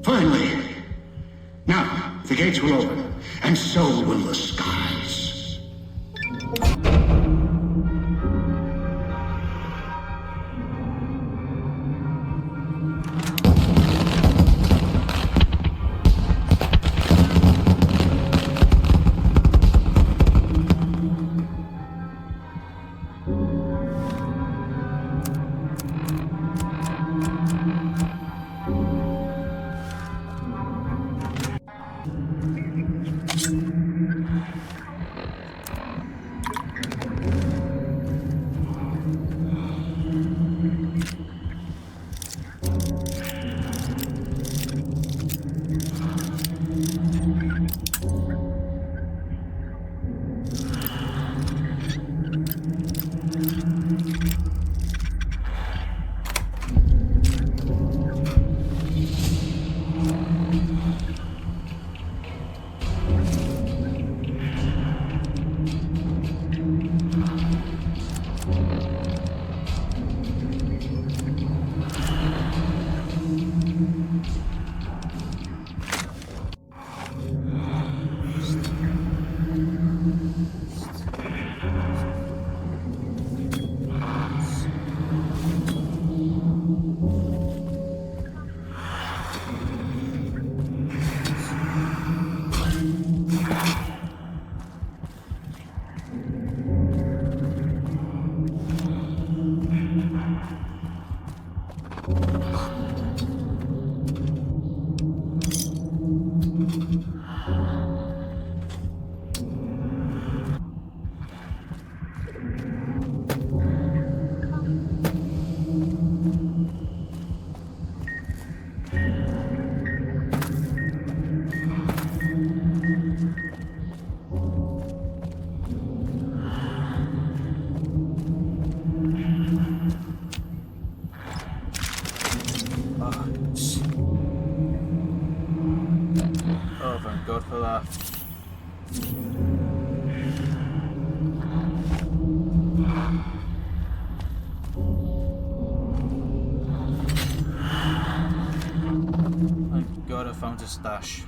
Finally. Now, the gates will open, and so will the skies. Oh, thank God for that. Thank God I found a stash.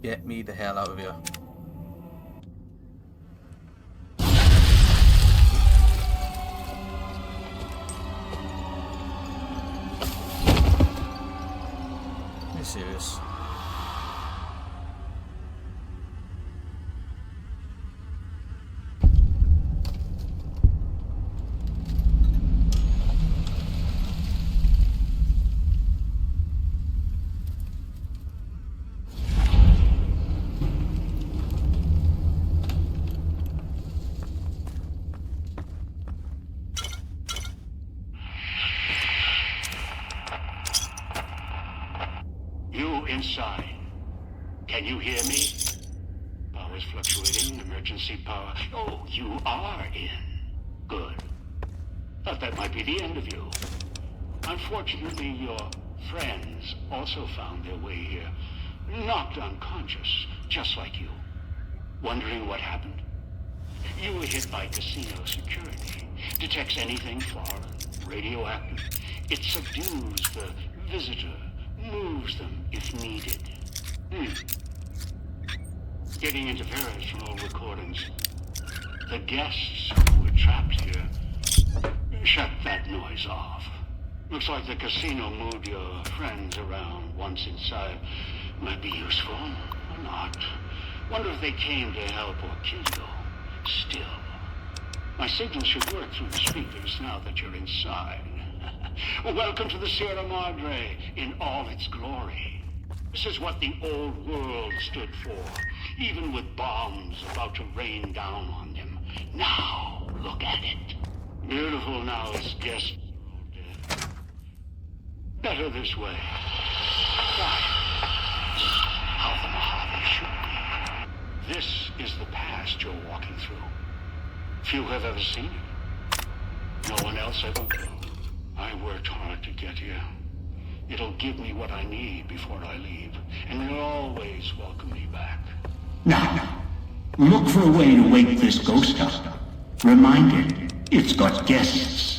Get me the hell out of here. Are you serious? You inside. Can you hear me? Power's fluctuating. Emergency power. Oh, you are in. Good. Thought that might be the end of you. Unfortunately, your friends also found their way here. Knocked unconscious, just like you. Wondering what happened? You were hit by casino security. Detects anything foreign, radioactive. It subdues the visitor. Moves them if needed. Getting interference from old recordings. The guests who were trapped here shut that noise off. Looks like the casino moved your friends around once inside. Might be useful or not. Wonder if they came to help or kill you. Still, my signal should work through the speakers now that you're inside. Welcome to the Sierra Madre in all its glory. This is what the old world stood for, even with bombs about to rain down on them. Now, look at it. Beautiful now as guests are all dead. Better this way. Quiet. How the Mojave should be. This is the past you're walking through. Few have ever seen it. No one else ever will. I worked hard to get here. It'll give me what I need before I leave, and it'll always welcome me back. Now, look for a way to wake this ghost up. Remind it, it's got guests.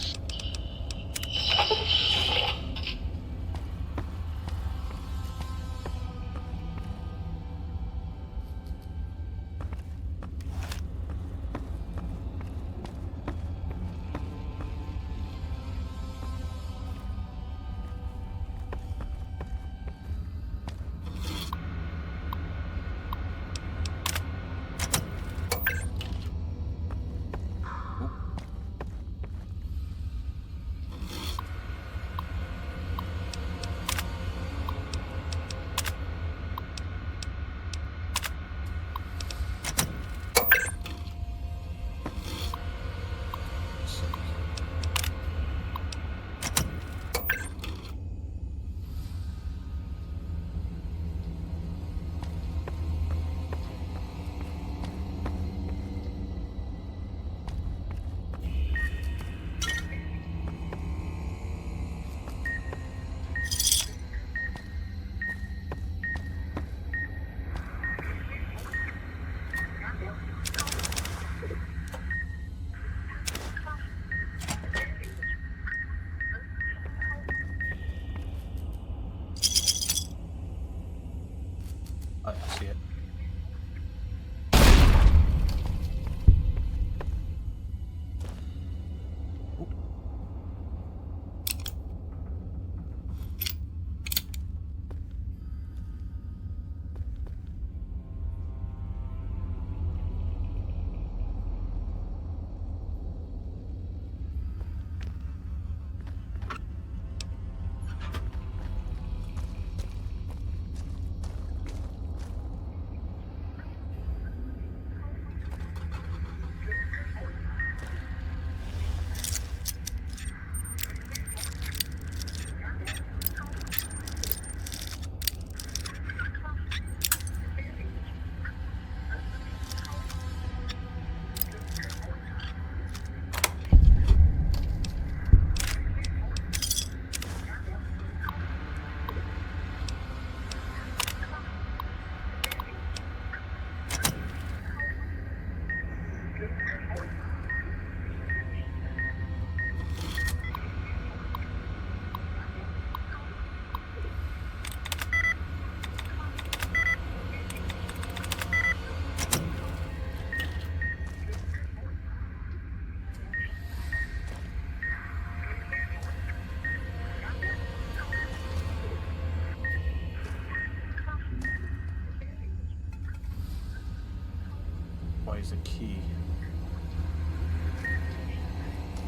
requires a key.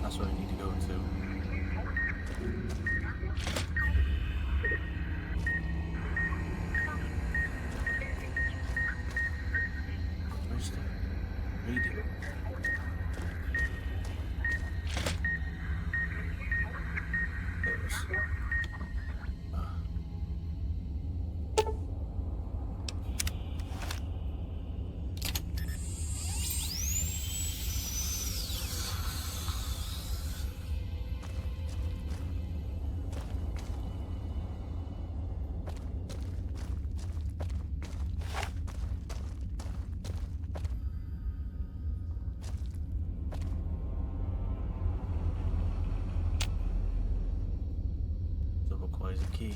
That's where we need to go to. Where's the radio? There it is. Ah. So it requires a key.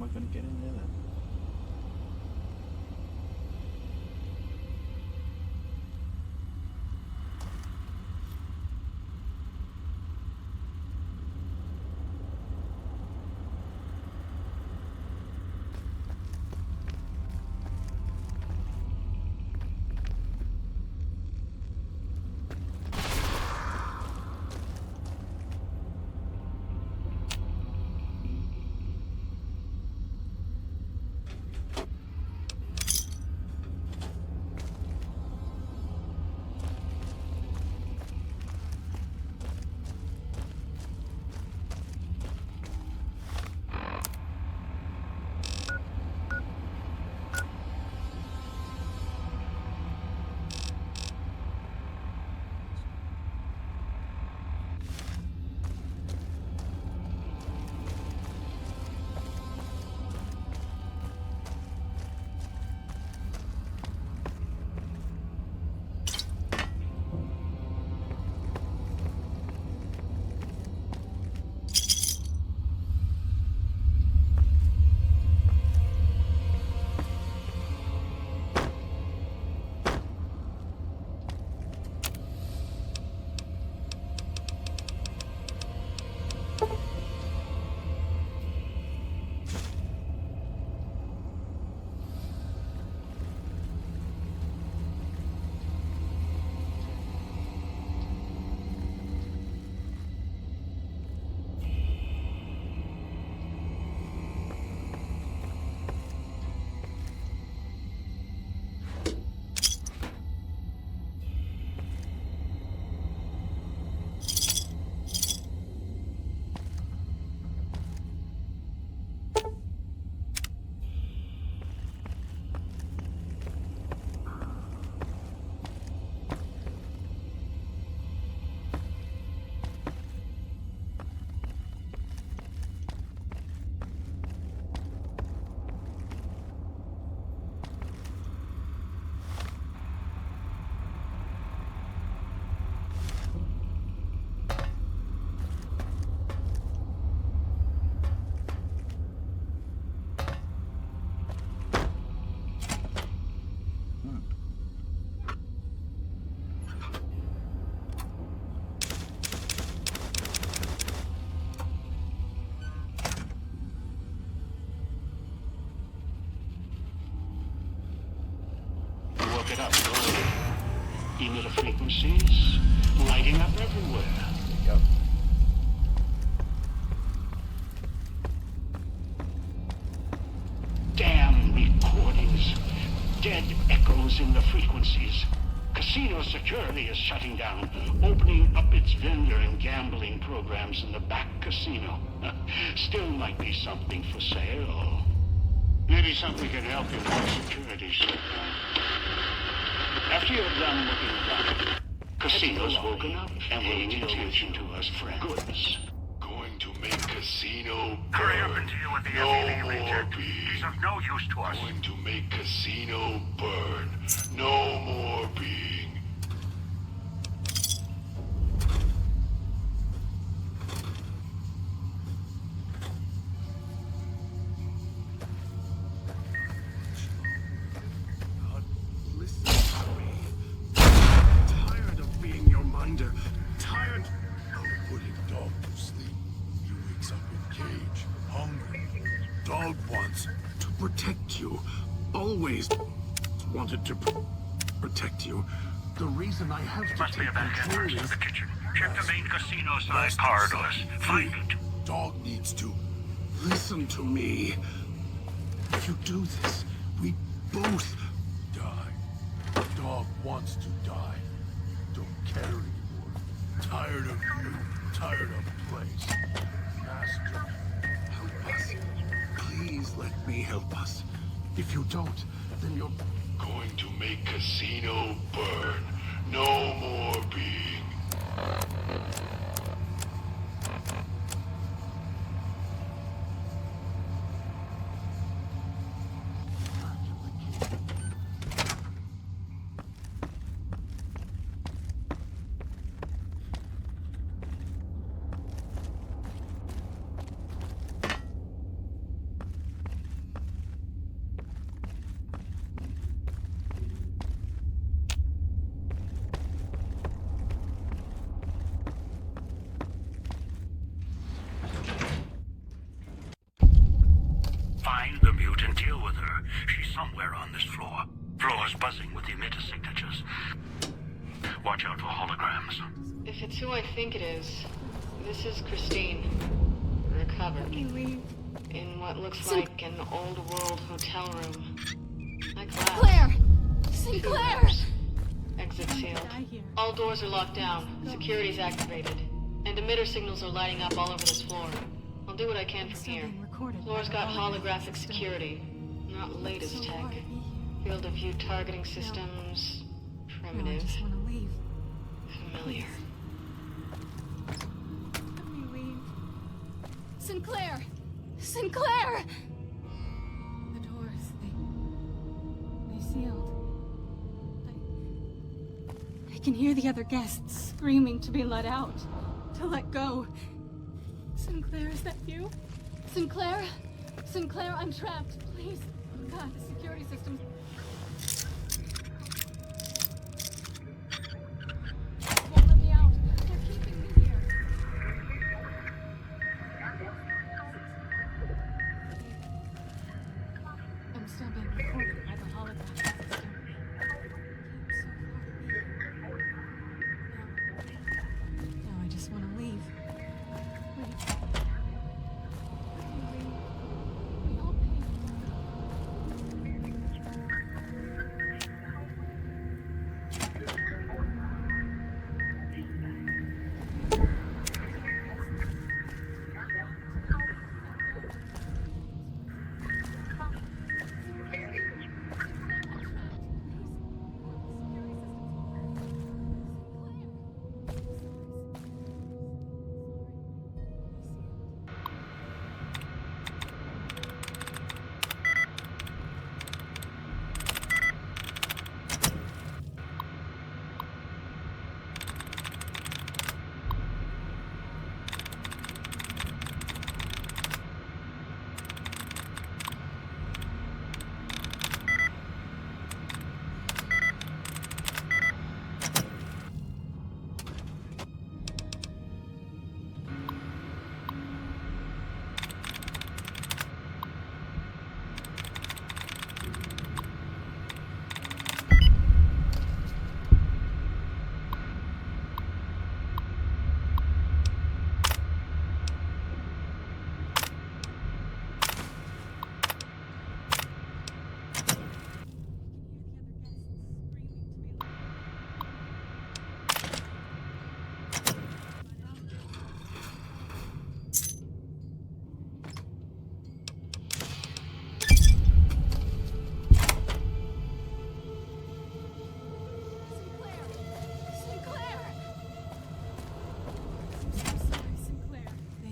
am I going to get in there then? It up, emitter frequencies lighting up everywhere. Yep. Damn recordings. Dead echoes in the frequencies. Casino security is shutting down, opening up its vendor and gambling programs in the back casino. Still might be something for sale. Maybe something can help you with security shut down. After you're done looking around, casino's woken up and paying attention to us, friends. Going to make casino burn. Hurry up and deal with the No FEV more reject. being. He's of no use to us. Going to make casino burn. No more being. God, listen to me. Tired of being your minder. Tired. Putting dog to sleep. He wakes up in cage, hungry. Dog wants. To protect you. Always wanted to protect you. The reason I have to Must be take a back control entrance to is the kitchen. Check the main casino side Less power than doors. something. Find it. Dog needs to. listen to me. If you do this, we both Die. Dog wants to die. Don't care anymore. Tired of you. Tired of place. Master. help us. Please let me help us. If you don't, then you're Going to make casino burn. No more being. somewhere on this floor. Floor's buzzing with emitter signatures. Watch out for holograms. If it's who I think it is, this is Christine. Recovered. In what looks like an old world hotel room. Like glass. Claire! Sinclair! Doors. Exit sealed. All doors are locked down. Security's activated. And emitter signals are lighting up all over this floor. I'll do what I can from here. Floor's got holographic security. Not latest tech. Field of view targeting systems. Primitive. I just want to leave. Familiar. Let me leave. Sinclair! Sinclair! The doors, they sealed. I can hear the other guests screaming to be let out, to let go. Sinclair, is that you? Sinclair? Sinclair, I'm trapped. Please. Oh God, the security system. Won't let me out. They're keeping me here. I'm still being recorded by the hologram system. Now I just want to leave. Wait. We all paid.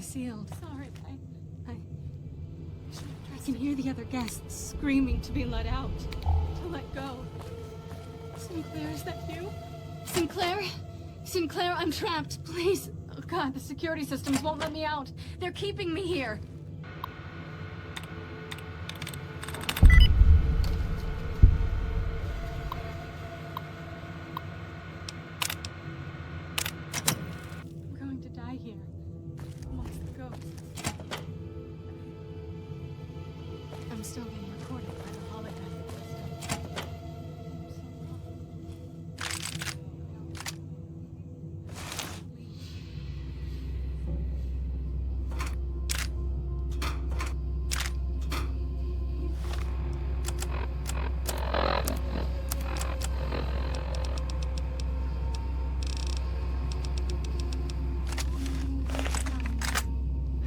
Sealed. Sorry, I can hear the other guests screaming to be let out, to let go. Sinclair, is that you? Sinclair? Sinclair, I'm trapped. Please. Oh God, the security systems won't let me out. They're keeping me here. I'm going to die here. Amongst the ghosts. I'm still being recorded by the holographic system.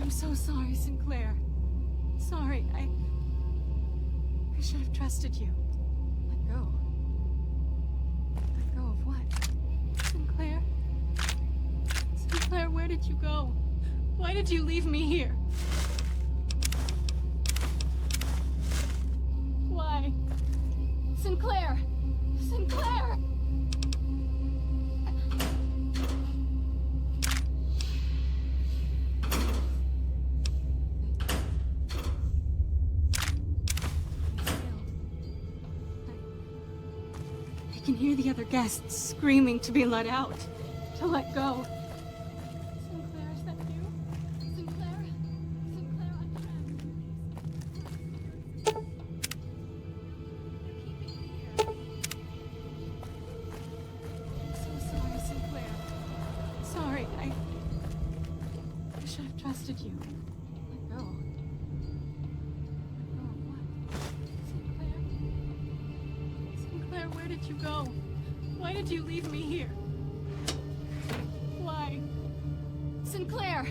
I'm so sorry, Sinclair. Sorry, I should have trusted you. Let go. Let go of what? Sinclair? Sinclair, where did you go? Why did you leave me here? Why? Sinclair! Sinclair! I can hear the other guests screaming to be let out, to let go. Sinclair, is that you? Sinclair? Sinclair, I'm trapped. trusted you. Let go. Let go of what? Sinclair? Sinclair, where did you go? Why did you leave me here? Why? Sinclair!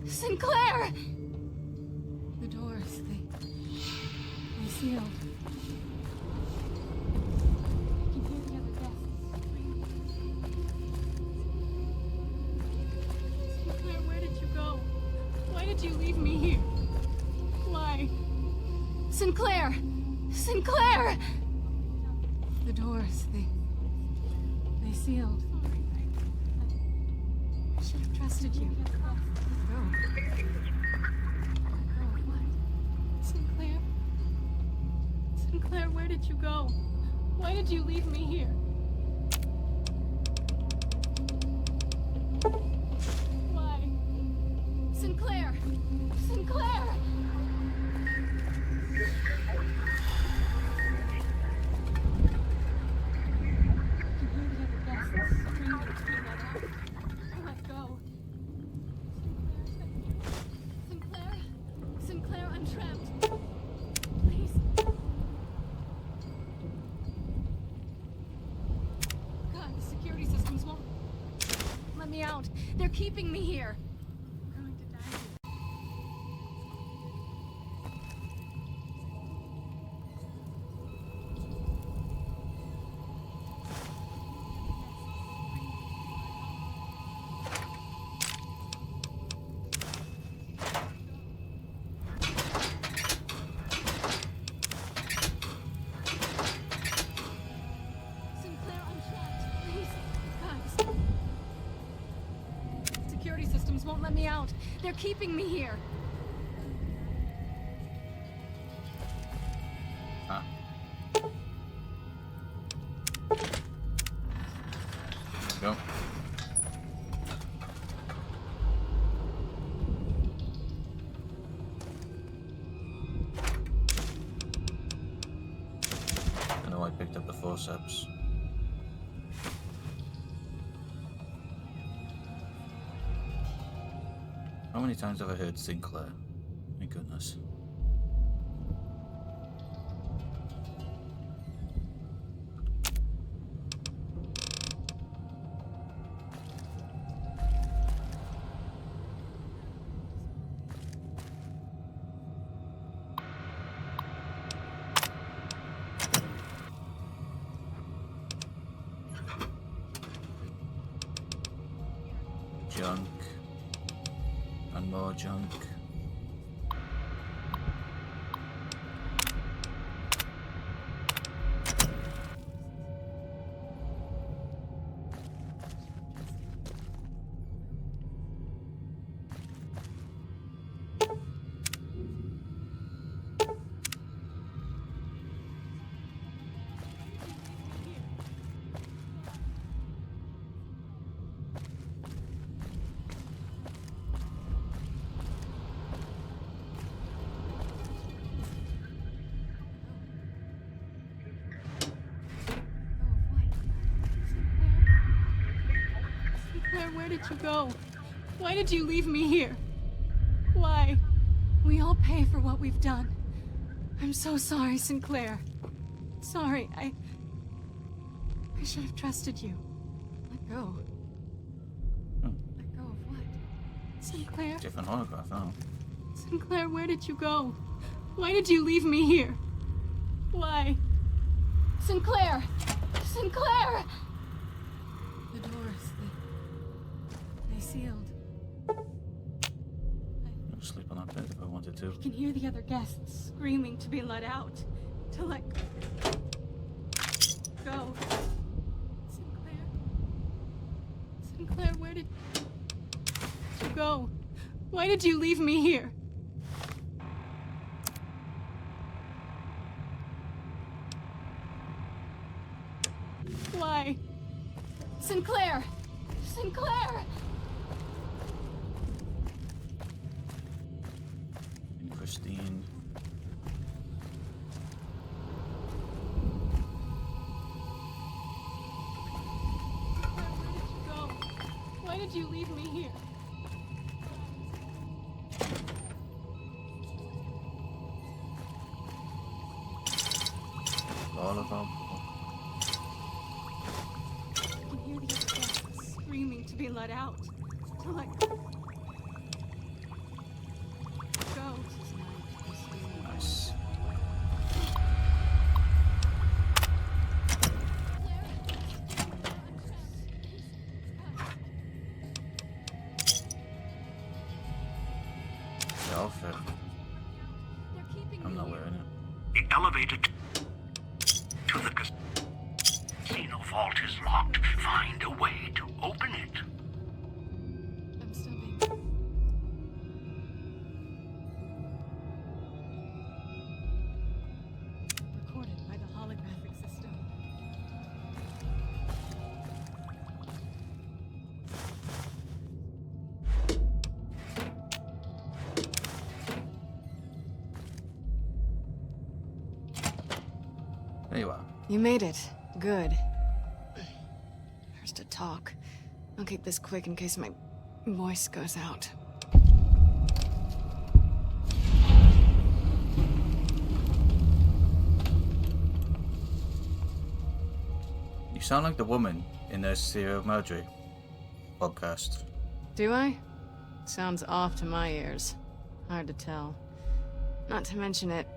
Sinclair! The doors, they sealed. I can hear the other guests screaming. Sinclair, where did you go? Why did you leave me here? Why? Sinclair! Sinclair! The doors, they sealed. I should have trusted you. Let go. What? Sinclair? Sinclair, where did you go? Why did you leave me here? Why? Sinclair! Sinclair! Out. They're keeping me here. I'm going to die. Sinclair, I'm trapped. Please. God. Security systems won't let me out. They're keeping me here. Huh. Go. I know I picked up the forceps. How many times have I heard Sinclair? My goodness. Junk. And more junk. Where did you go? Why did you leave me here? Why? We all pay for what we've done. I'm so sorry, Sinclair. Sorry, I should have trusted you. Let go. Let go of what? Sinclair? Different holograph now. Sinclair, where did you go? Why did you leave me here? Why? Sinclair! Sinclair! The doors, they sealed. I'd sleep on that bed if I wanted to. I can hear the other guests screaming to be let out. To let go. Sinclair? Sinclair, where did you go? Why did you leave me here? Why? Sinclair! Sinclair! And Christine. Where did you go? Why did you leave me here? to be let out. To let go. Nice. The outfit. I'm not wearing it. The elevator to the casino vault is locked. Find a way to open it. I'm stopping. Recorded by the holographic system. There you are. You made it. Good. First to talk. I'll keep this quick in case my voice goes out. You sound like the woman in the Sierra Madre podcast. Do I? Sounds off to my ears. Hard to tell. Not to mention it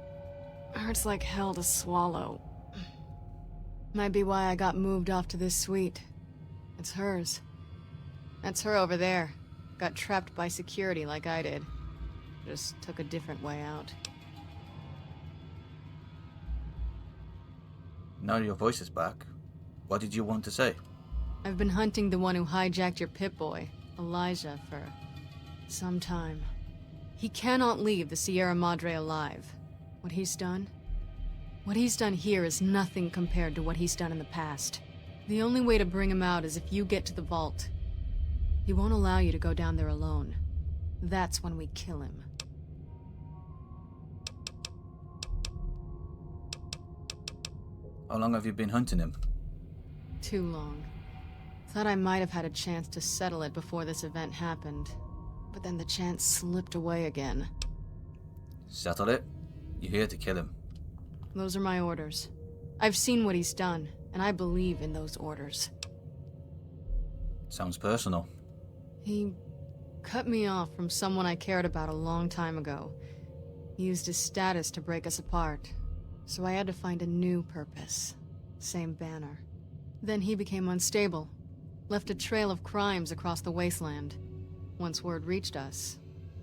hurts like hell to swallow. Might be why I got moved off to this suite. It's hers. That's her over there. Got trapped by security like I did. Just took a different way out. Now your voice is back. What did you want to say? I've been hunting the one who hijacked your Pip-Boy, Elijah, for some time. He cannot leave the Sierra Madre alive. What he's done here is nothing compared to what he's done in the past. The only way to bring him out is if you get to the vault. He won't allow you to go down there alone. That's when we kill him. How long have you been hunting him? Too long. Thought I might have had a chance to settle it before this event happened. But then the chance slipped away again. Settle it? You're here to kill him. Those are my orders. I've seen what he's done, and I believe in those orders. Sounds personal. He cut me off from someone I cared about a long time ago. He used his status to break us apart, so I had to find a new purpose. Same banner. Then he became unstable, left a trail of crimes across the wasteland. Once word reached us,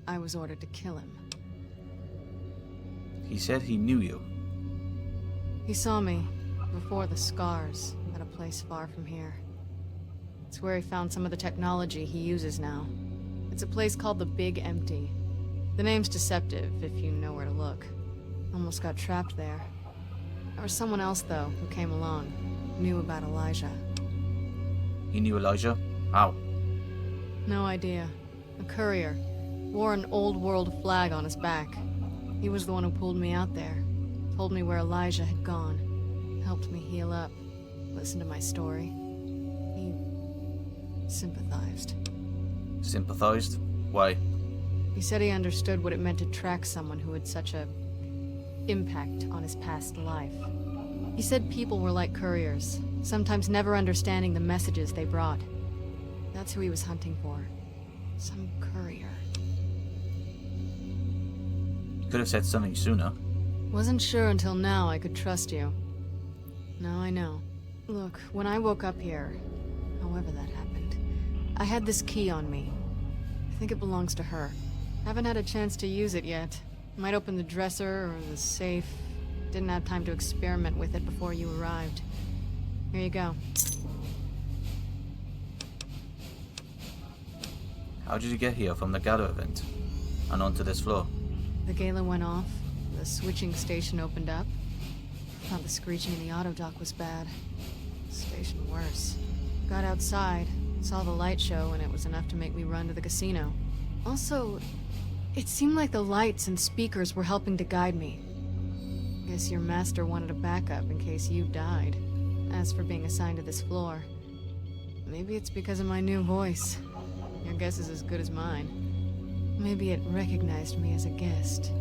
I was ordered to kill him. He said he knew you. He saw me before the scars at a place far from here. It's where he found some of the technology he uses now. It's a place called the Big Empty. The name's deceptive if you know where to look. Almost got trapped there. There was someone else, though, who came along. Knew about Elijah. He knew Elijah? How? No idea. A courier. Wore an old world flag on his back. He was the one who pulled me out there. Told me where Elijah had gone. Helped me heal up. Listened to my story. He sympathized. Sympathized? Why? He said he understood what it meant to track someone who had such a impact on his past life. He said people were like couriers, sometimes never understanding the messages they brought. That's who he was hunting for. Some courier. You could have said something sooner. Wasn't sure until now I could trust you. Now I know. Look, when I woke up here, however that happened, I had this key on me. I think it belongs to her. Haven't had a chance to use it yet. Might open the dresser or the safe. Didn't have time to experiment with it before you arrived. Here you go. How did you get here from the gala event? And onto this floor? The gala went off. The switching station opened up. Thought the screeching in the auto dock was bad. Station worse. Got outside, saw the light show, and it was enough to make me run to the casino. Also, it seemed like the lights and speakers were helping to guide me. Guess your master wanted a backup in case you died. As for being assigned to this floor, maybe it's because of my new voice. Your guess is as good as mine. Maybe it recognized me as a guest.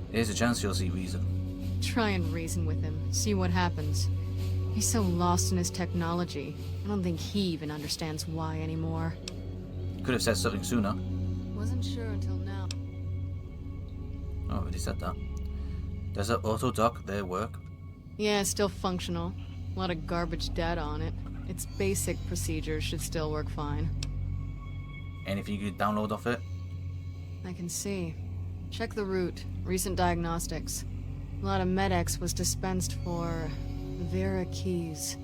Here's a chance you'll see reason. Try and reason with him, see what happens. He's so lost in his technology. I don't think he even understands why anymore. Could have said something sooner. Wasn't sure until now. Oh, already said that. Does that auto dock their work? Yeah, it's still functional. A lot of garbage data on it. Its basic procedures should still work fine. Anything you could download off it? I can see. Check the route. Recent diagnostics. A lot of Med-X was dispensed for Vera Keys.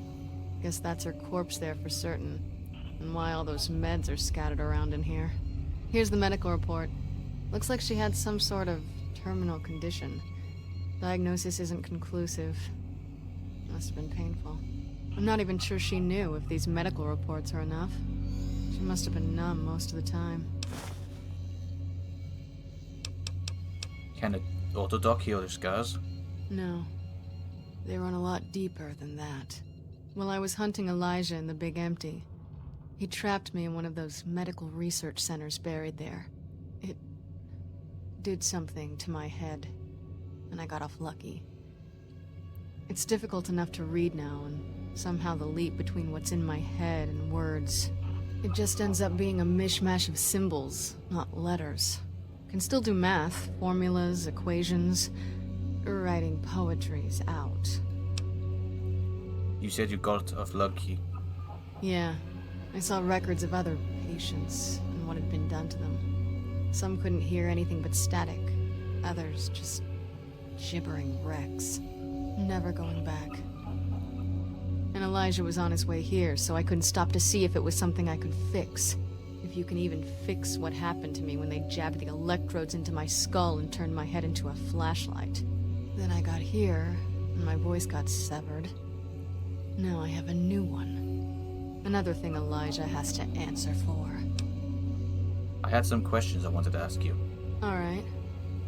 Guess that's her corpse there for certain. And why all those meds are scattered around in here. Here's the medical report. Looks like she had some sort of terminal condition. Diagnosis isn't conclusive. Must have been painful. I'm not even sure she knew if these medical reports are enough. She must have been numb most of the time. Can the auto dock heal the scars? No. They run a lot deeper than that. While I was hunting Elijah in the Big Empty, he trapped me in one of those medical research centers buried there. It did something to my head, and I got off lucky. It's difficult enough to read now, and somehow the leap between what's in my head and words, it just ends up being a mishmash of symbols, not letters. Can still do math, formulas, equations. Writing poetry's out. You said you got off lucky. Yeah. I saw records of other patients and what had been done to them. Some couldn't hear anything but static. Others just gibbering wrecks. Never going back. And Elijah was on his way here, so I couldn't stop to see if it was something I could fix. If you can even fix what happened to me when they jabbed the electrodes into my skull and turned my head into a flashlight. Then I got here, and my voice got severed. Now I have a new one. Another thing Elijah has to answer for. I had some questions I wanted to ask you. Alright.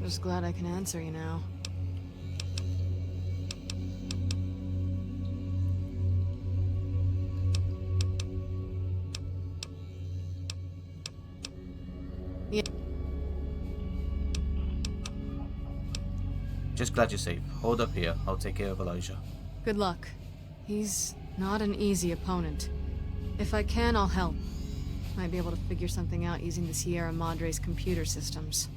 Just glad I can answer you now. Yeah. Just glad you're safe. Hold up here. I'll take care of Elijah. Good luck. He's not an easy opponent. If I can, I'll help. Might be able to figure something out using the Sierra Madre's computer systems.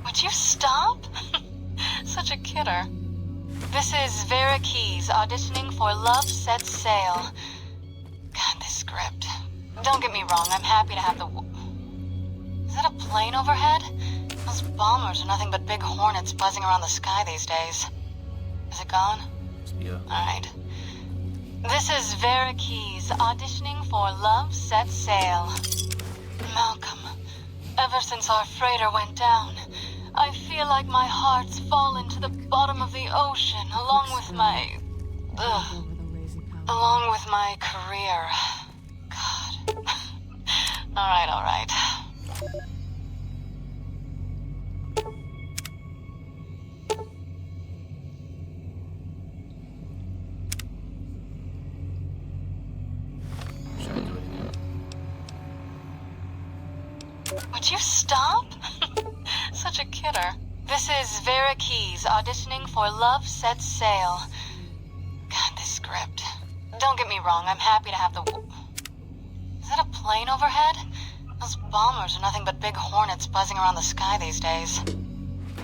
Would you stop? Such a kidder. This is Vera Keys auditioning for Love Sets Sail. God, this script. Don't get me wrong, I'm happy to have the... Is that a plane overhead? Those bombers are nothing but big hornets buzzing around the sky these days. Is it gone? Yeah. Alright. This is Vera Keys auditioning for Love Sets Sail. Malcolm, ever since our freighter went down, I feel like my heart's fallen to the bottom of the ocean along with my... along with my career. God. Alright. Should I do it again? Would you stop? Such a kidder. This is Vera Keys auditioning for Love Sets Sail. God, this script. Don't get me wrong, I'm happy to have the... Is that a plane overhead? Those bombers are nothing but big hornets buzzing around the sky these days.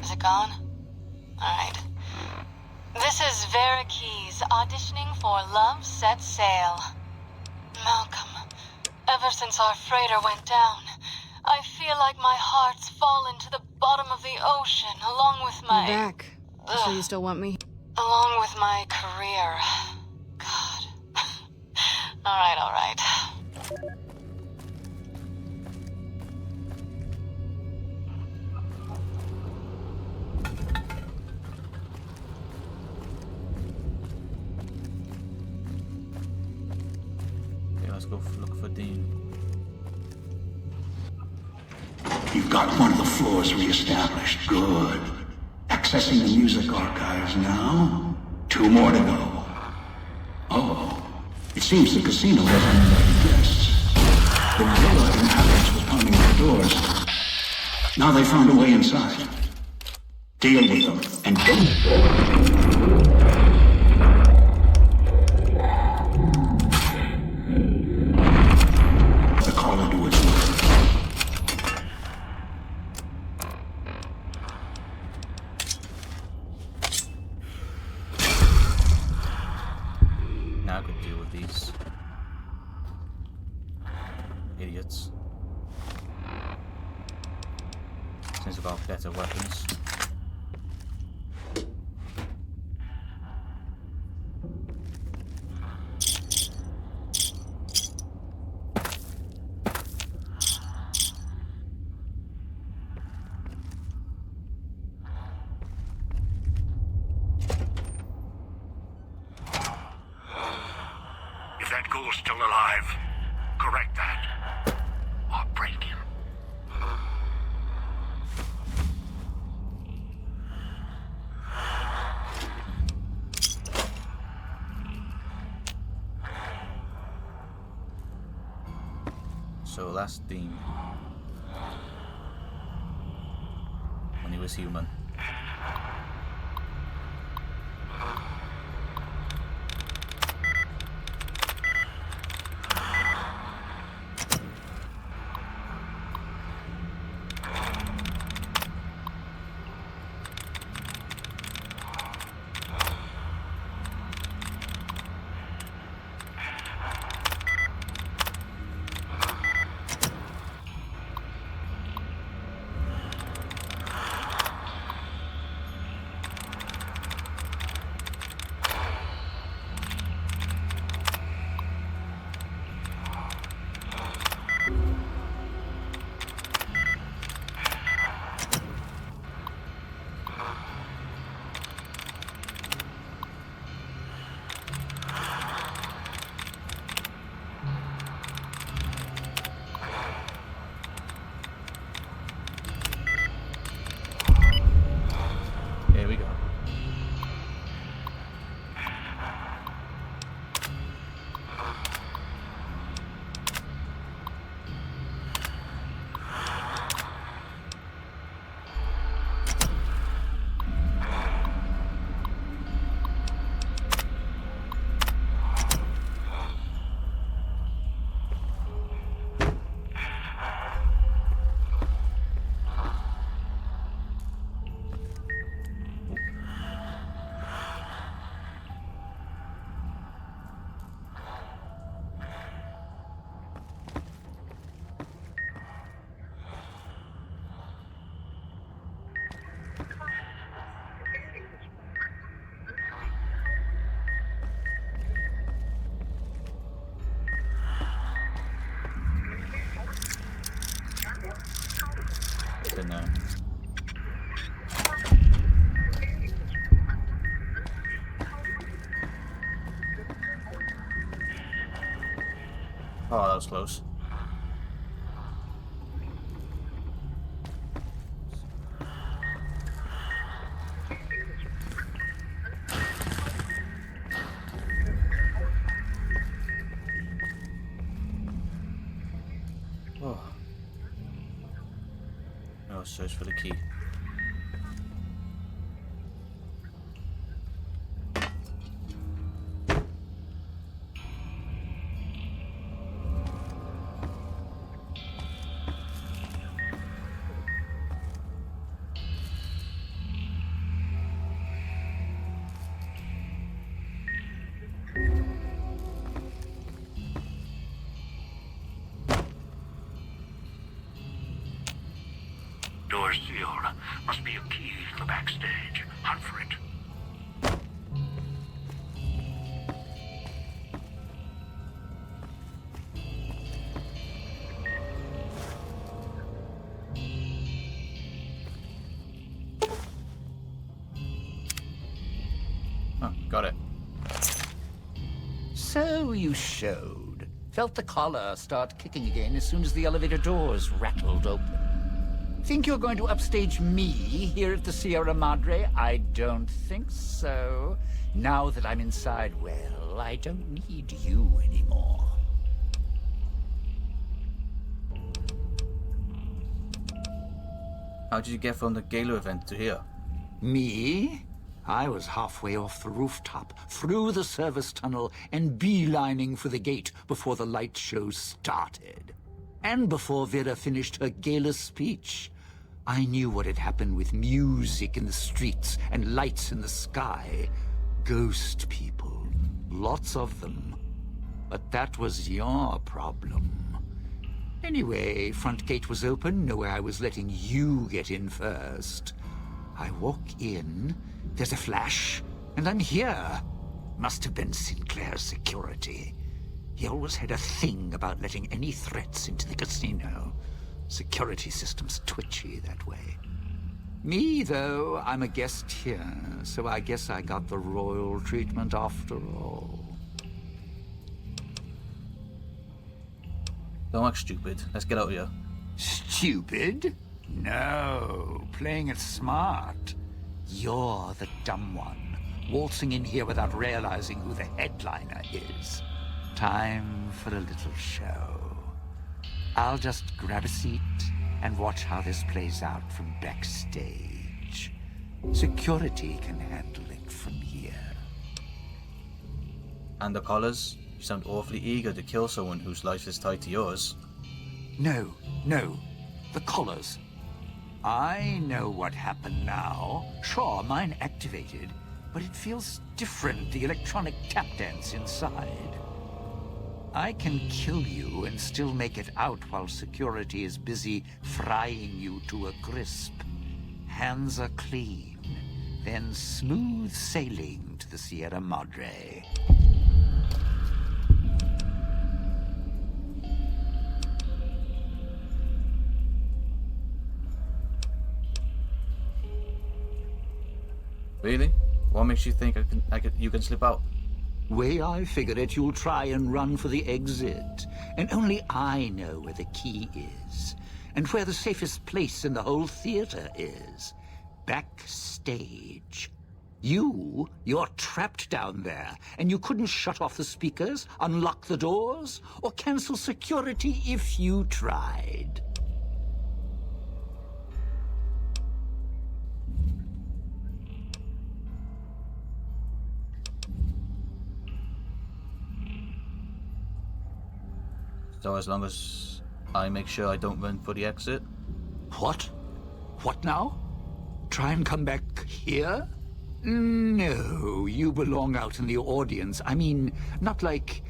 Is it gone? Alright. This is Vera Keys auditioning for Love Sets Sail. Malcolm, ever since our freighter went down, I feel like my heart's fallen to the bottom of the ocean along with my... You're back. So you still want me? Along with my career. God. Alright. Okay, let's go look for Dean. You've got one of the floors reestablished. Good. Accessing the music archives now. 2 more to go. Oh, it seems the casino doesn't invite guests. The villa inhabitants were pounding at the doors. Now they found a way inside. Deal with them, and don't... The caller do its work. Now I could deal with these idiots. Since I've got better weapons. If that ghoul's still alive, correct that. Or break him. So last theme. When he was human. Here we go. Don't know. Oh, that was close. Oh. Now let's search for the key. Door's sealed. Must be a key to the backstage. Hunt for it. Oh, got it. So you showed. Felt the collar start kicking again as soon as the elevator doors rattled open. Think you're going to upstage me here at the Sierra Madre? I don't think so. Now that I'm inside, well, I don't need you anymore. How did you get from the gala event to here? Me? I was halfway off the rooftop, through the service tunnel, and beelining for the gate before the light show started. And before Vera finished her gala speech. I knew what had happened with music in the streets and lights in the sky. Ghost people. Lots of them. But that was your problem. Anyway, front gate was open, no way I was letting you get in first. I walk in, there's a flash, and I'm here. Must have been Sinclair's security. He always had a thing about letting any threats into the casino. Security system's twitchy that way. Me, though, I'm a guest here, so I guess I got the royal treatment after all. Don't act stupid. Let's get out of here. Stupid? No, playing it smart. You're the dumb one, waltzing in here without realizing who the headliner is. Time for a little show. I'll just grab a seat and watch how this plays out from backstage. Security can handle it from here. And the collars? You sound awfully eager to kill someone whose life is tied to yours. No. The collars. I know what happened now. Sure, mine activated, but it feels different, the electronic tap dance inside. I can kill you and still make it out while security is busy frying you to a crisp. Hands are clean, then smooth sailing to the Sierra Madre. Really? What makes you think you can slip out? Way I figure it, you'll try and run for the exit. And only I know where the key is. And where the safest place in the whole theater is. Backstage. You're trapped down there, and you couldn't shut off the speakers, unlock the doors, or cancel security if you tried. So as long as I make sure I don't run for the exit? What? What now? Try and come back here? No, you belong out in the audience. I mean, not like,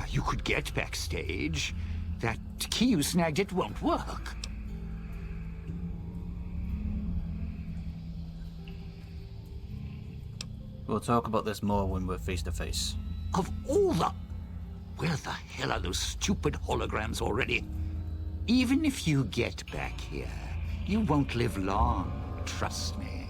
you could get backstage. That key you snagged, it won't work. We'll talk about this more when we're face to face. Of all the... Where the hell are those stupid holograms already? Even if you get back here, you won't live long, trust me.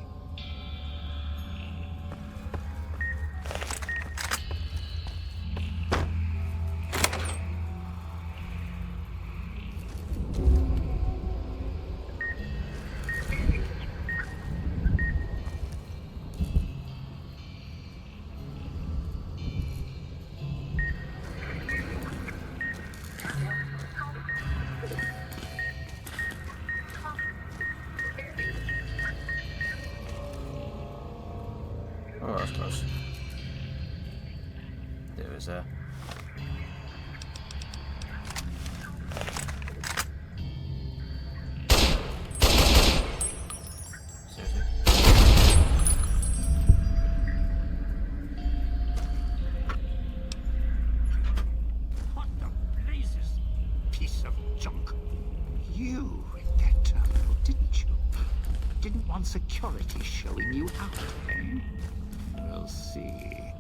Oh, that's close. There is a... Seriously? What the blazes? Piece of junk. You in that terminal, didn't you? Didn't want security showing you out, eh? We'll see.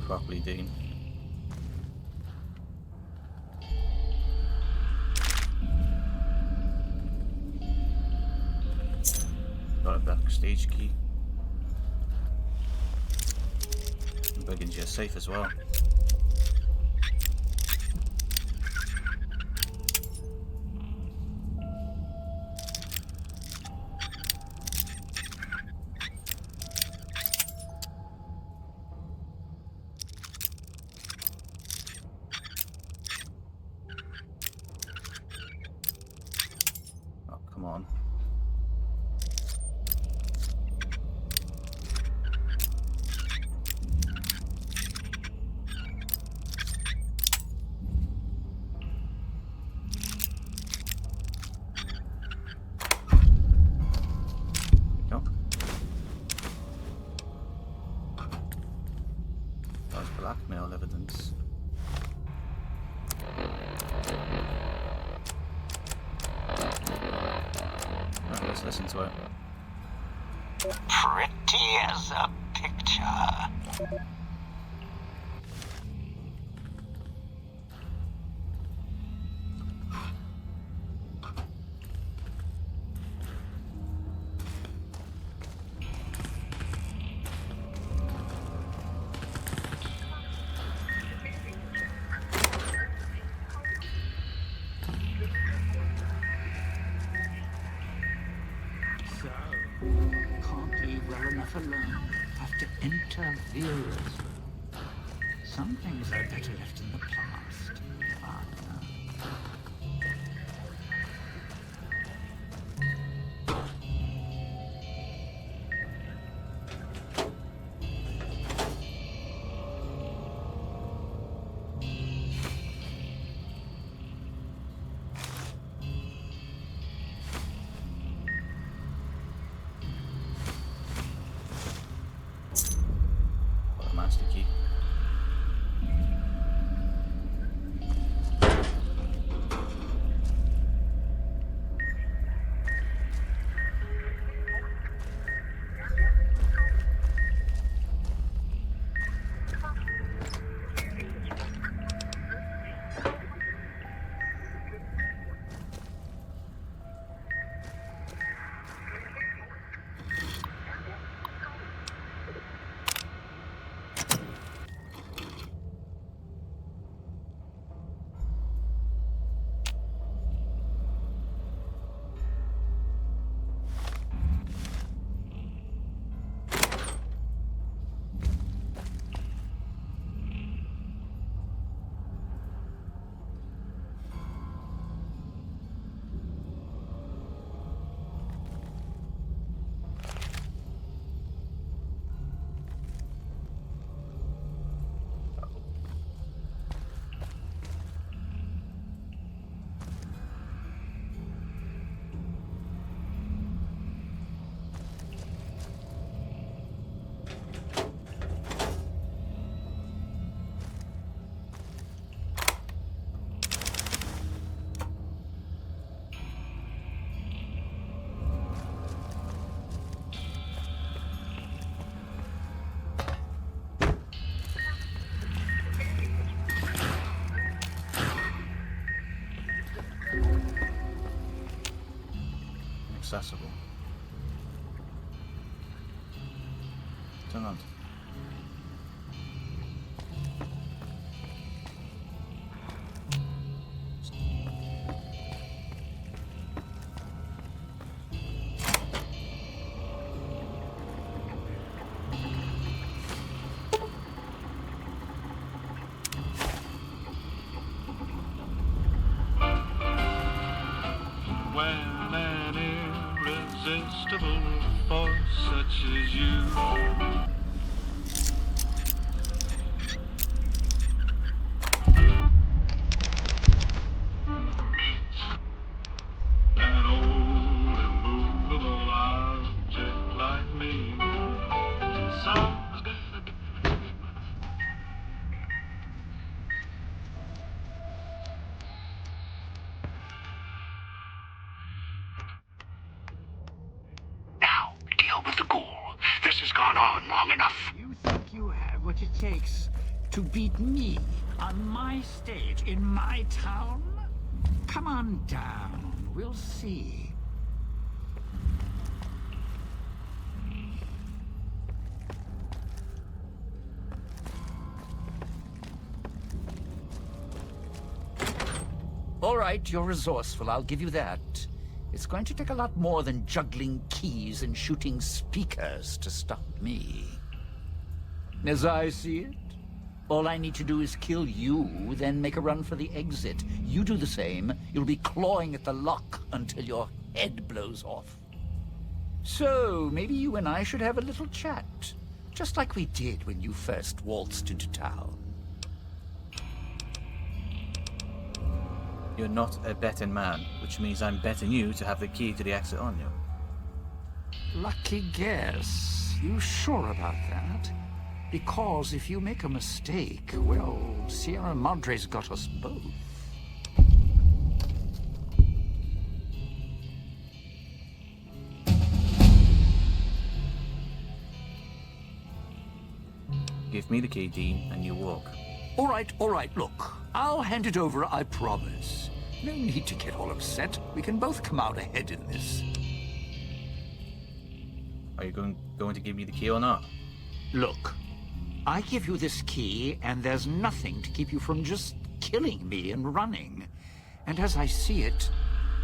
properly, Dean. Got a backstage key. And Biggins, you're safe as well. Oh, come on. Go. That was blackmail evidence. Right, let's listen to it. Pretty as a picture. So, can't leave well enough alone. Have to enter Vera's room. Some things are better left in the past, partner. Got a master key. Accessible. Turn on. When an irresistible force such as you an old immovable object like me, someone's gonna be. Now, deal with the ghoul. This has gone on long enough. You think you have what it takes To beat me on my stage in my town? Come on down. We'll see. All right, you're resourceful, I'll give you that. It's going to take a lot more than juggling keys and shooting speakers to stop me. As I see it, all I need to do is kill you, then make a run for the exit. You do the same, you'll be clawing at the lock until your head blows off. So, maybe you and I should have a little chat, just like we did when you first waltzed into town. You're not a betting man, which means I'm betting you to have the key to the exit on you. Lucky guess. You sure about that? Because if you make a mistake, well, Sierra Madre's got us both. Give me the key, Dean, and you walk. All right, look. I'll hand it over, I promise. No need to get all upset. We can both come out ahead in this. Are you going to give me the key or not? Look, I give you this key, and there's nothing to keep you from just killing me and running. And as I see it,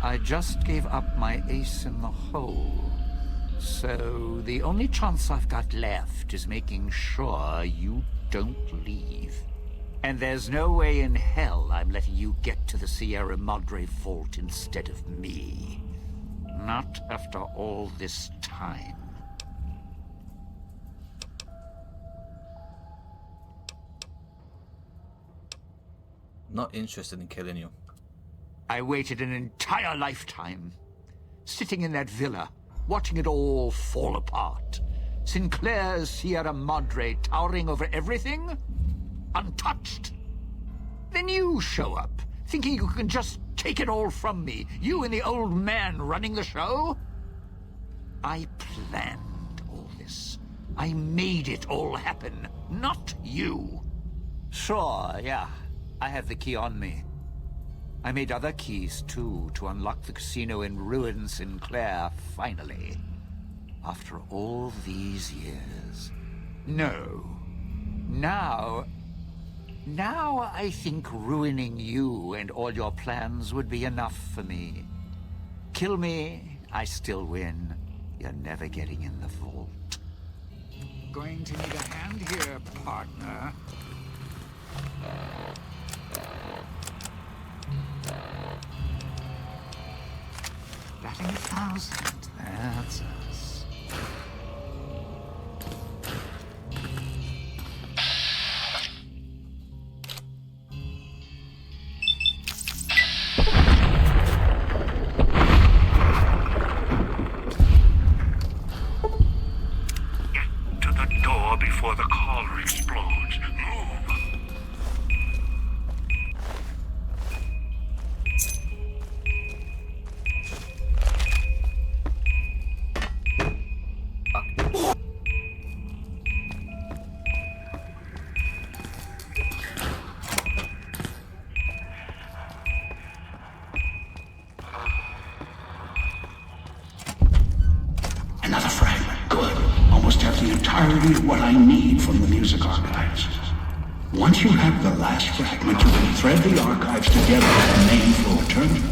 I just gave up my ace in the hole. So the only chance I've got left is making sure you don't leave. And there's no way in hell I'm letting you get to the Sierra Madre vault instead of me. Not after all this time. Not interested in killing you. I waited an entire lifetime, sitting in that villa, watching it all fall apart. Sinclair's Sierra Madre towering over everything, untouched. Then you show up, thinking you can just take it all from me, you and the old man running the show? I planned all this. I made it all happen, not you. Sure, yeah, I have the key on me. I made other keys, too, to unlock the casino and ruin Sinclair, finally. After all these years. No. Now I think ruining you and all your plans would be enough for me. Kill me, I still win. You're never getting in the vault. Going to need a hand here, partner. Batting 1,000, that's us. Get to the door before the caller explodes. Move. Another fragment. Good. Almost have the entirety of what I need from the music archives. Once you have the last fragment, you can thread the archives together at the main floor terminal.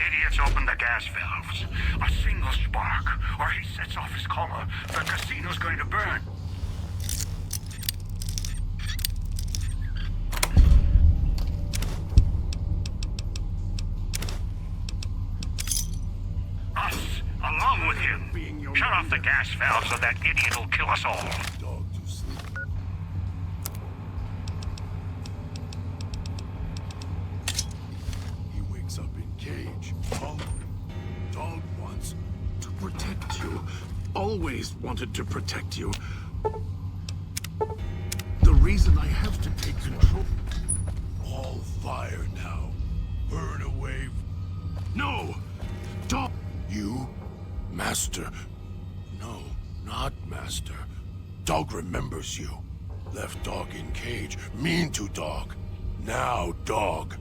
idiot's opened the gas valves. A single spark, or he sets off his collar. The casino's going to burn. Us, along with him. Shut off the gas valves or that idiot will kill us all. Dog to sleep. He wakes up in cage, hungry. Dog wants To protect you. Always wanted to protect you. The reason I have to take control... all fire now. Burn away. No! Dog! You? Master? No, not Master. Dog remembers you. Left dog in cage. Mean to dog. Now dog.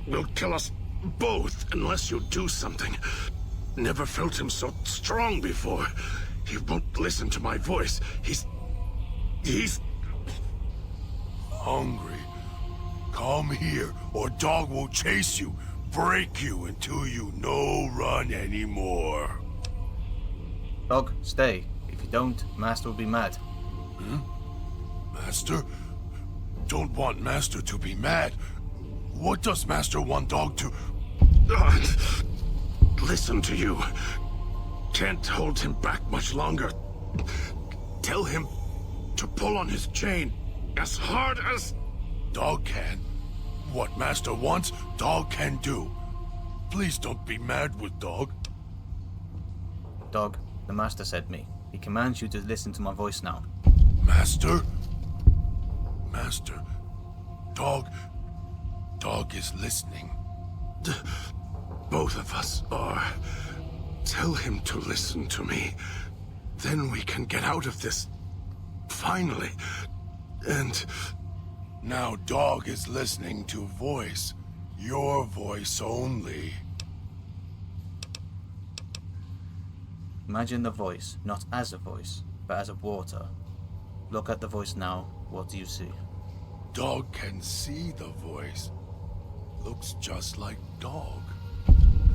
Will kill us both unless you do something. Never felt him so strong before. He won't listen to my voice. He's... Hungry. Come here, or dog will chase you. Break you until you no run anymore. Dog, stay. If you don't, Master will be mad. Master? Don't want Master to be mad. What does Master want dog to... Listen to you. Can't hold him back much longer. Tell him to pull on his chain as hard as... Dog can. What Master wants, dog can do. Please don't be mad with dog. Dog, the Master said me. He commands you to listen to my voice now. Master? Master. Dog is listening. Both of us are. Tell him to listen to me. Then we can get out of this. Finally. And... Now dog is listening to voice. Your voice only. Imagine the voice, not as a voice, but as a water. Look at the voice now. What do you see? Dog can see the voice. Looks just like dog.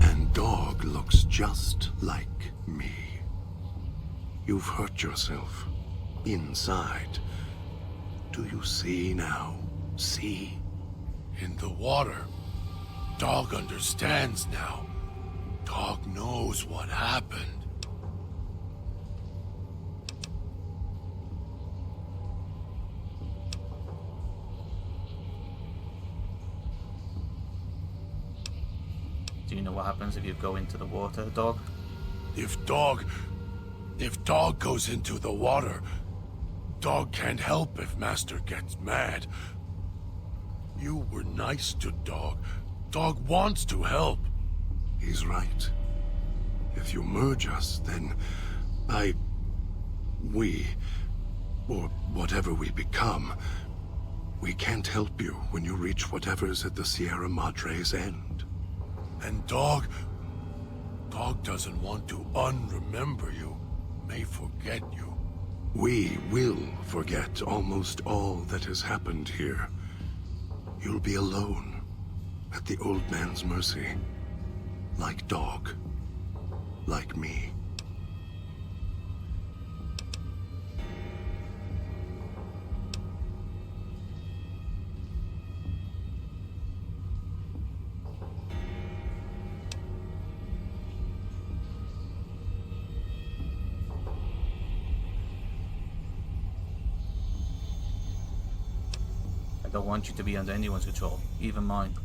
And dog looks just like me. You've hurt yourself. Inside. Do you see now? See? In the water. Dog understands now. Dog knows what happened. Do you know what happens if you go into the water, Dog? If dog goes into the water, dog can't help if Master gets mad. You were nice to dog. Dog wants to help. He's right. If you merge us, then we, or whatever we become, we can't help you when you reach whatever's at the Sierra Madre's end. And dog doesn't want to unremember you, may forget you. We will forget almost all that has happened here. You'll be alone, at the old man's mercy. Like dog. Like me. I don't want you to be under anyone's control, even mine.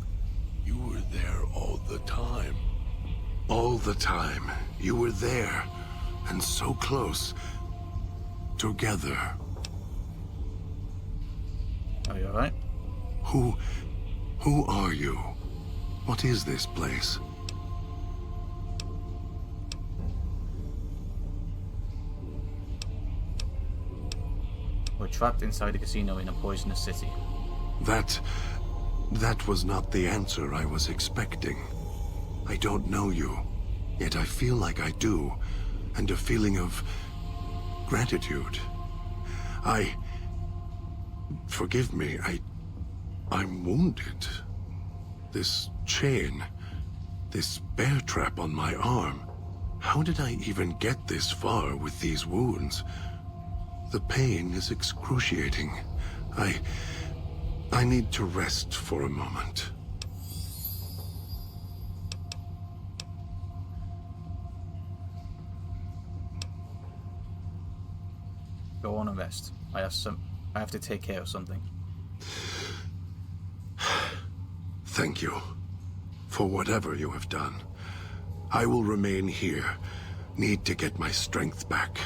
You were there all the time. All the time. You were there. And so close. Together. Are you alright? Who are you? What is this place? We're trapped inside a casino in a poisonous city. That was not the answer I was expecting. I don't know you, yet I feel like I do, and a feeling of gratitude. Forgive me, I'm wounded. This chain, this bear trap on my arm. How did I even get this far with these wounds? The pain is excruciating. I need to rest for a moment. Go on and rest. I have to take care of something. Thank you for whatever you have done. I will remain here. Need to get my strength back.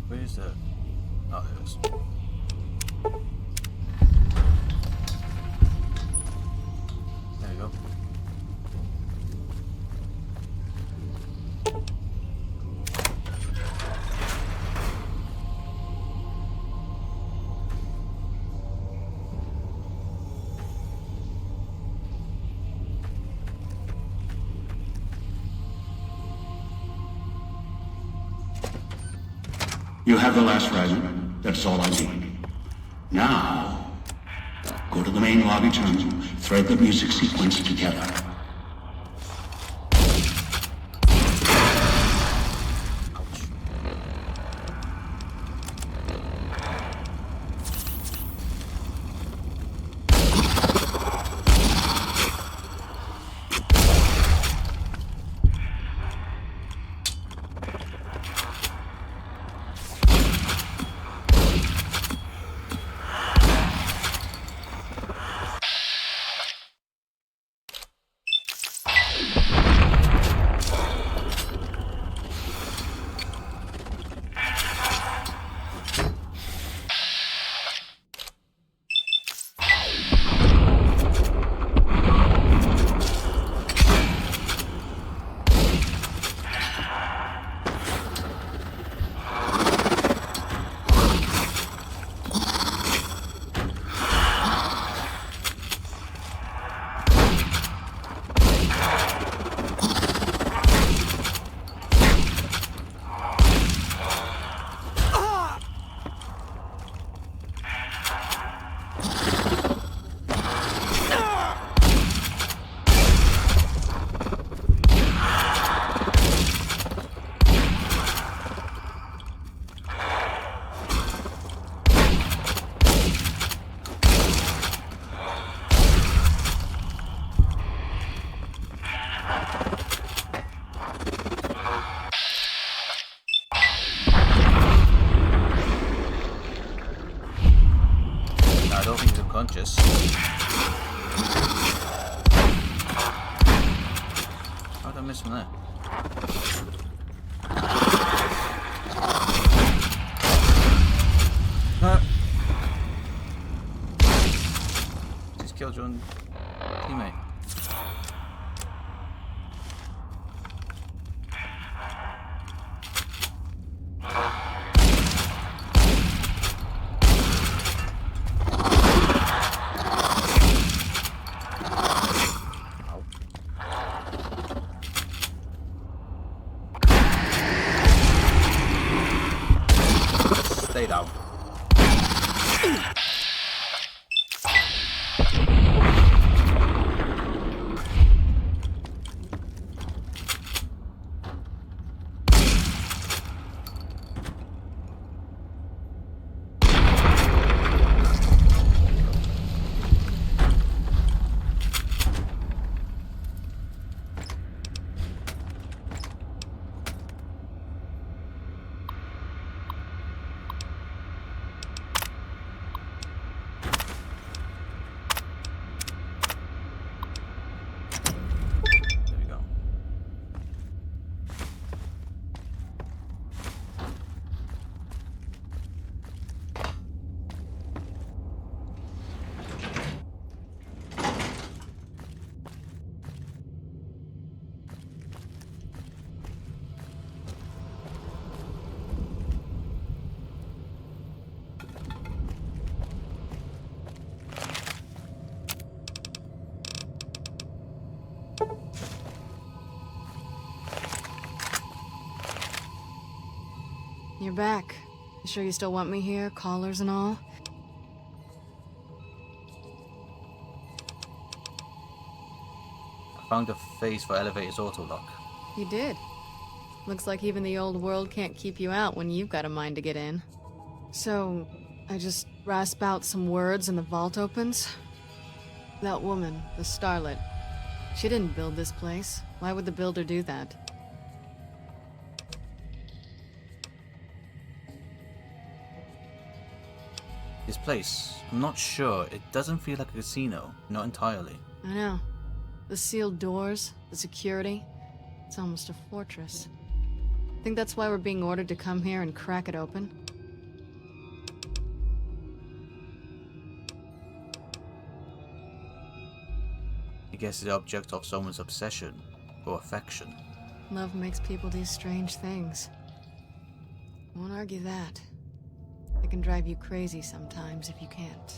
Where's the... Oh, there it is. There we go. You have the last fragment. That's all I need. Now, go to the main lobby terminal, thread the music sequence together. Unconscious. How did I miss from there? veteran teammate. Stay down. There we go. You're back. You sure you still want me here, callers and all? I found a phase for elevator's auto-lock. You did. Looks like even the old world can't keep you out when you've got a mind to get in. So, I just rasp out some words and the vault opens? That woman, the starlet, she didn't build this place. Why would the builder do that? This place, I'm not sure. It doesn't feel like a casino. Not entirely. I know. The sealed doors, the security. It's almost a fortress. Think that's why we're being ordered to come here and crack it open? I guess it's the object of someone's obsession or affection. Love makes people do strange things. Won't argue that. It can drive you crazy sometimes if you can't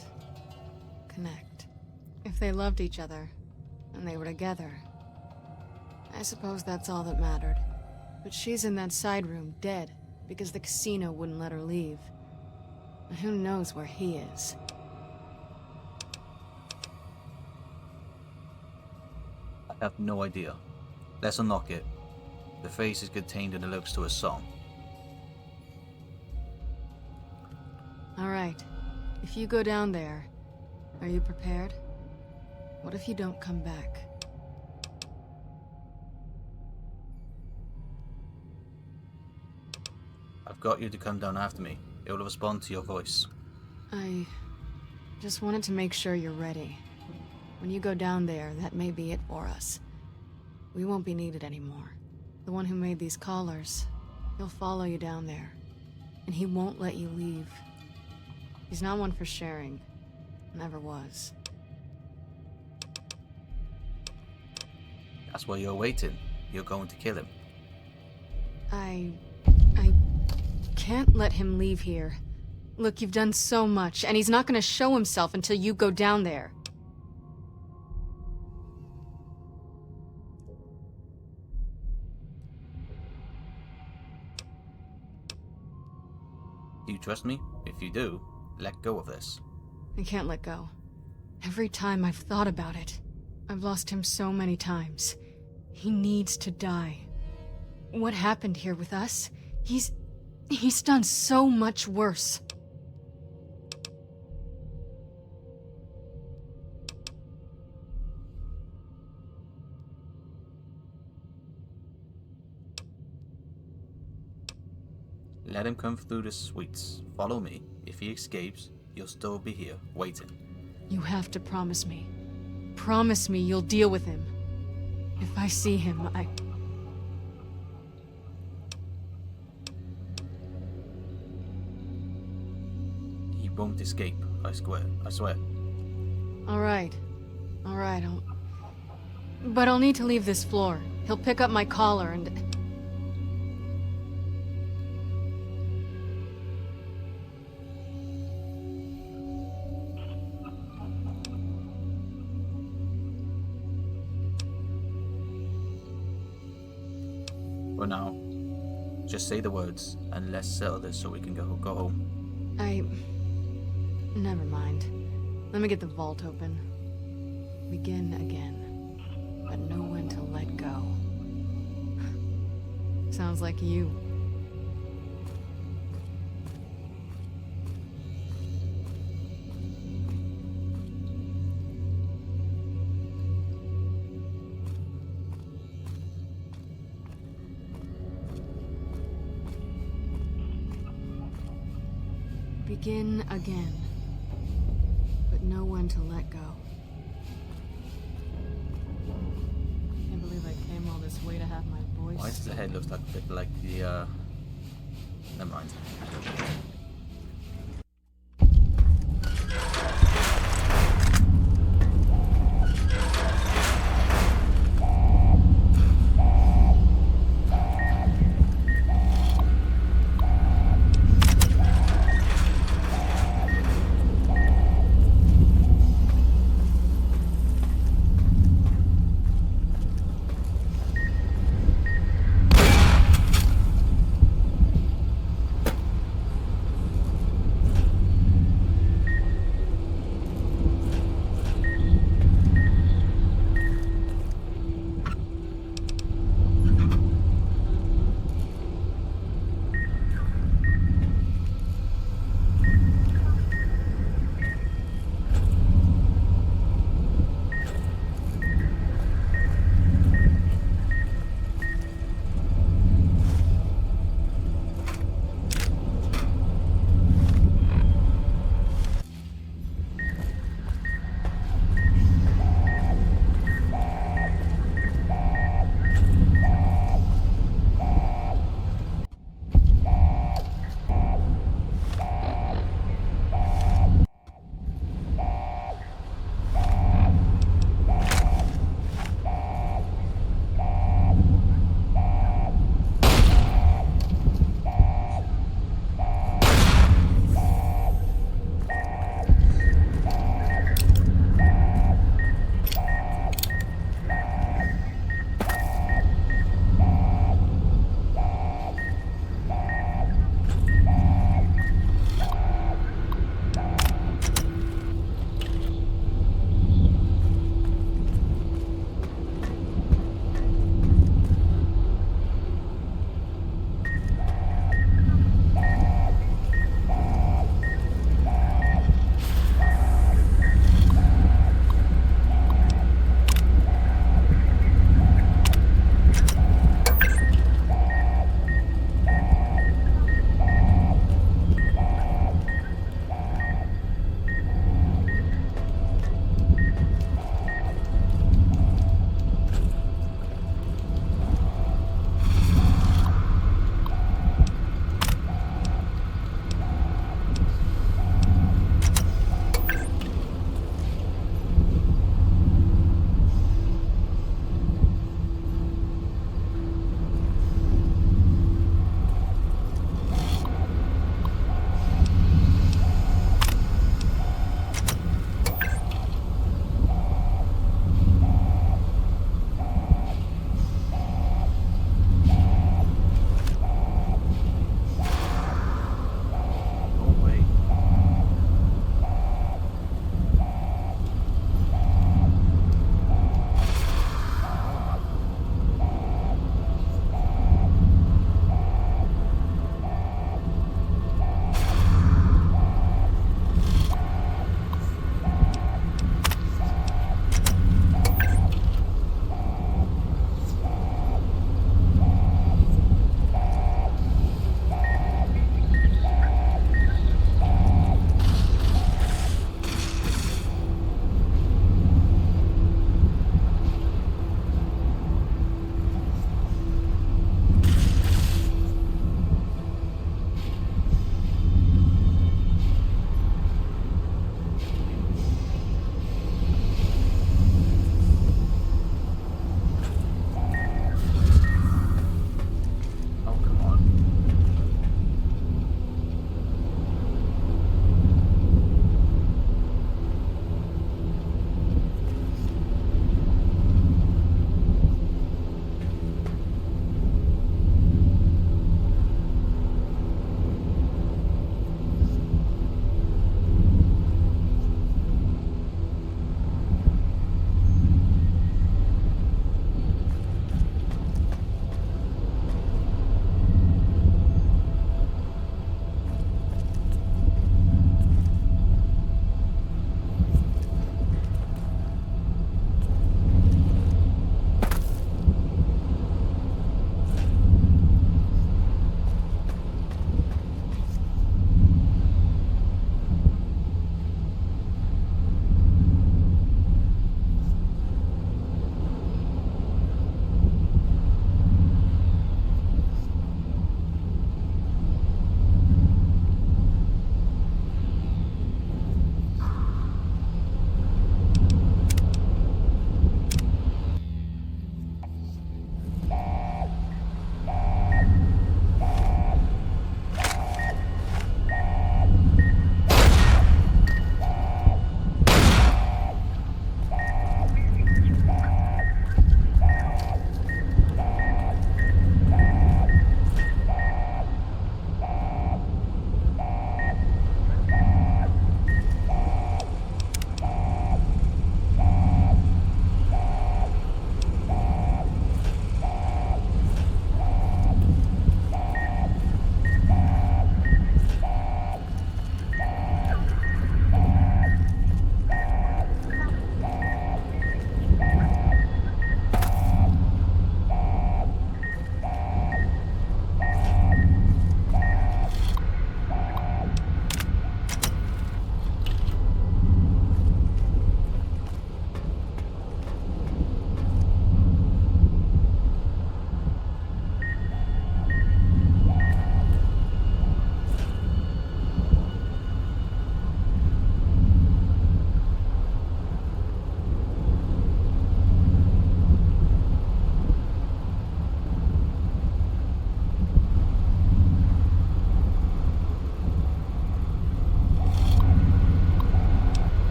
connect. If they loved each other, and they were together, I suppose that's all that mattered. But she's in that side room, dead, because the casino wouldn't let her leave. And who knows where he is. I have no idea. Let's unlock it. The face is contained in the lyrics to a song. Alright. If you go down there, are you prepared? What if you don't come back? I've got you to come down after me. It will respond to your voice. I just wanted to make sure you're ready. When you go down there, that may be it for us. We won't be needed anymore. The one who made these collars, he'll follow you down there. And he won't let you leave. He's not one for sharing. Never was. That's why you're waiting. You're going to kill him. I can't let him leave here. Look, you've done so much, and he's not gonna show himself until you go down there. Do you trust me? If you do, let go of this. I can't let go. Every time I've thought about it, I've lost him so many times. He needs to die. What happened here with us? He's done so much worse. Let him come through the suites. Follow me. If he escapes, you'll still be here, waiting. You have to promise me. Promise me you'll deal with him. If I see him, He won't escape, I swear. All right. Alright, But I'll need to leave this floor. He'll pick up my collar and... For now, just say the words and let's settle this so we can go home. Never mind. Let me get the vault open. Begin again, but know when to let go. Sounds like you. Begin again, but know when to let go. Can't believe I came all this way to have my voice. Why does the head look like a bit like the, never mind.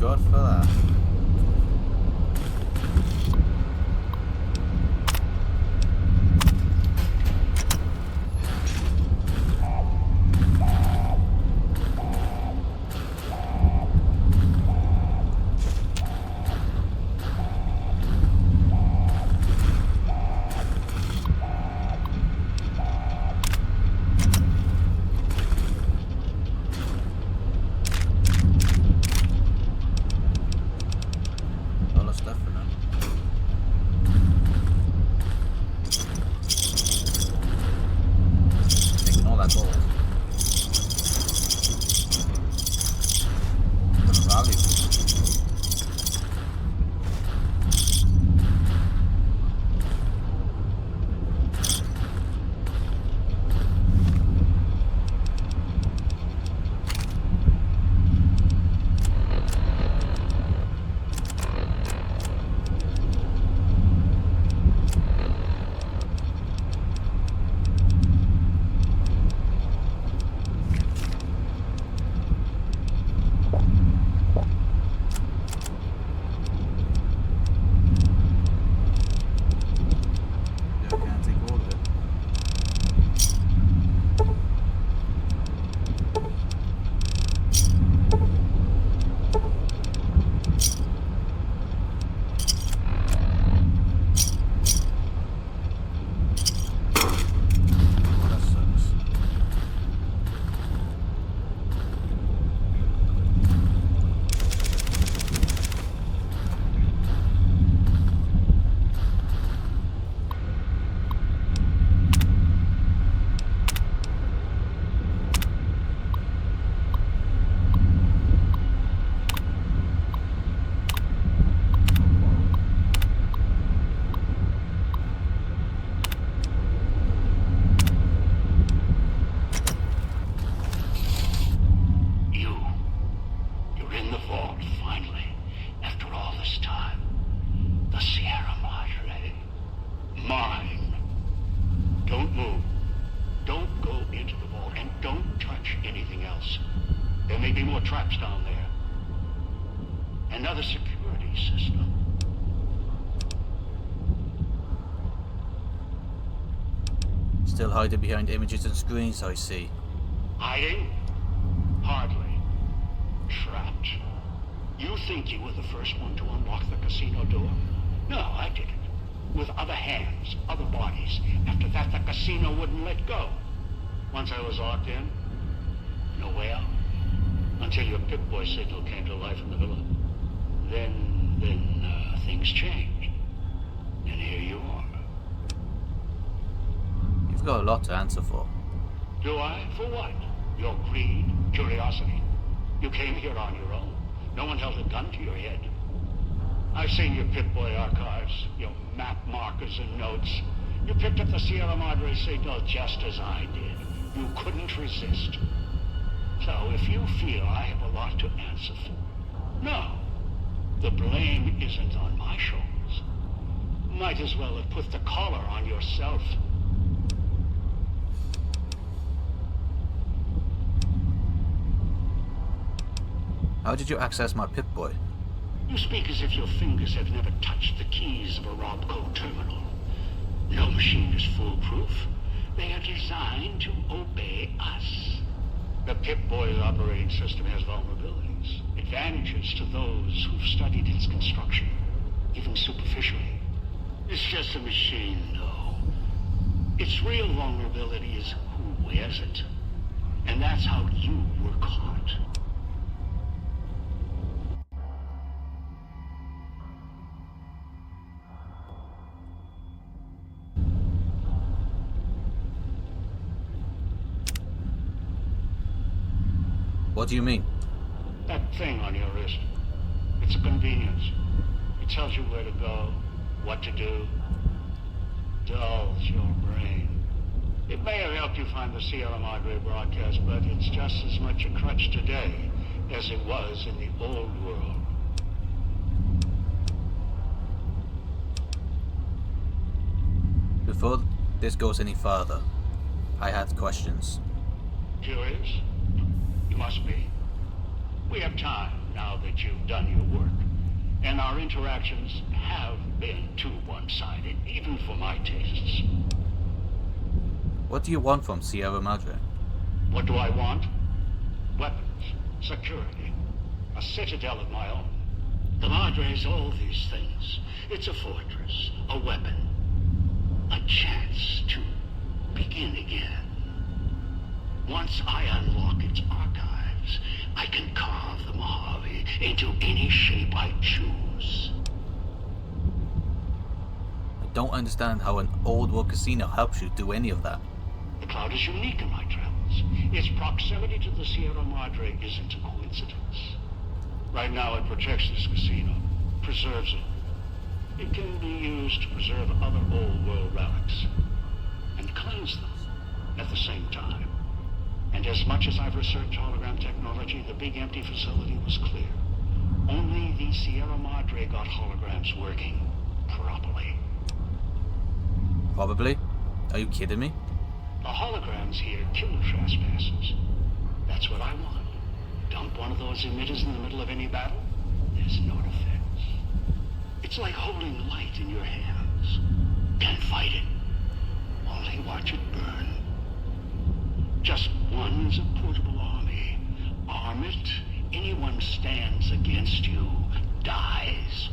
God for that. traps down there. Another security system. Still hiding behind images and screens, I see. Hiding? Hardly. Trapped. You think you were the first one to unlock the casino door? No, I did it. With other hands, other bodies. After that, the casino wouldn't let go. Once I was locked in, no way out. Until your Pip-Boy signal came to life in the villa. Then things changed. And here you are. You've got a lot to answer for. Do I? For what? Your greed? Curiosity? You came here on your own. No one held a gun to your head. I've seen your Pip-Boy archives, your map markers and notes. You picked up the Sierra Madre signal just as I did. You couldn't resist. So if you feel I have a lot to answer for, no. The blame isn't on my shoulders. Might as well have put the collar on yourself. How did you access my Pip-Boy? You speak as if your fingers have never touched the keys of a Robco terminal. No machine is foolproof. They are designed to obey us. The Pip-Boy's operating system has vulnerabilities, advantages to those who've studied its construction, even superficially. It's just a machine, though. Its real vulnerability is who wears it. And that's how you were caught. What do you mean? That thing on your wrist. It's a convenience. It tells you where to go, what to do. Dulls your brain. It may have helped you find the Sierra Madre broadcast, but it's just as much a crutch today as it was in the old world. Before this goes any further, I had questions. Curious? You must be. We have time. now that you've done your work. And our interactions have been too one-sided, even for my tastes. What do you want from Sierra Madre? What do I want? Weapons, security, a citadel of my own. The Madre is all these things. It's a fortress, a weapon, a chance to begin again. Once I unlock its archives, I can carve the Mojave into any shape I choose. I don't understand how an old world casino helps you do any of that. The Cloud is unique in my travels. Its proximity to the Sierra Madre isn't a coincidence. Right now it protects this casino, preserves it. It can be used to preserve other old world relics, and cleanse them at the same time. And as much as I've researched hologram technology, the big empty facility was clear. Only the Sierra Madre got holograms working properly. Probably? Are you kidding me? The holograms here kill trespassers. That's what I want. Dump one of those emitters in the middle of any battle, there's no defense. It's like holding light in your hands. Can't fight it. Only watch it burn. Just one's a portable army. Arm it. Anyone stands against you dies.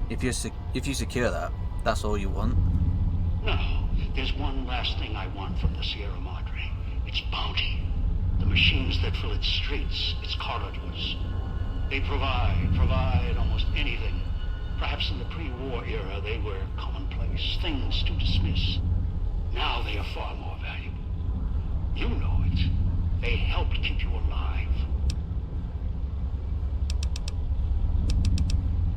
If you secure that, that's all you want? No, there's one last thing I want from the Sierra Madre. Its bounty. The machines that fill its streets, its corridors. They provide almost anything. Perhaps in the pre-war era they were commonplace, things to dismiss. Now they are far more valuable. You know it. They helped keep you alive.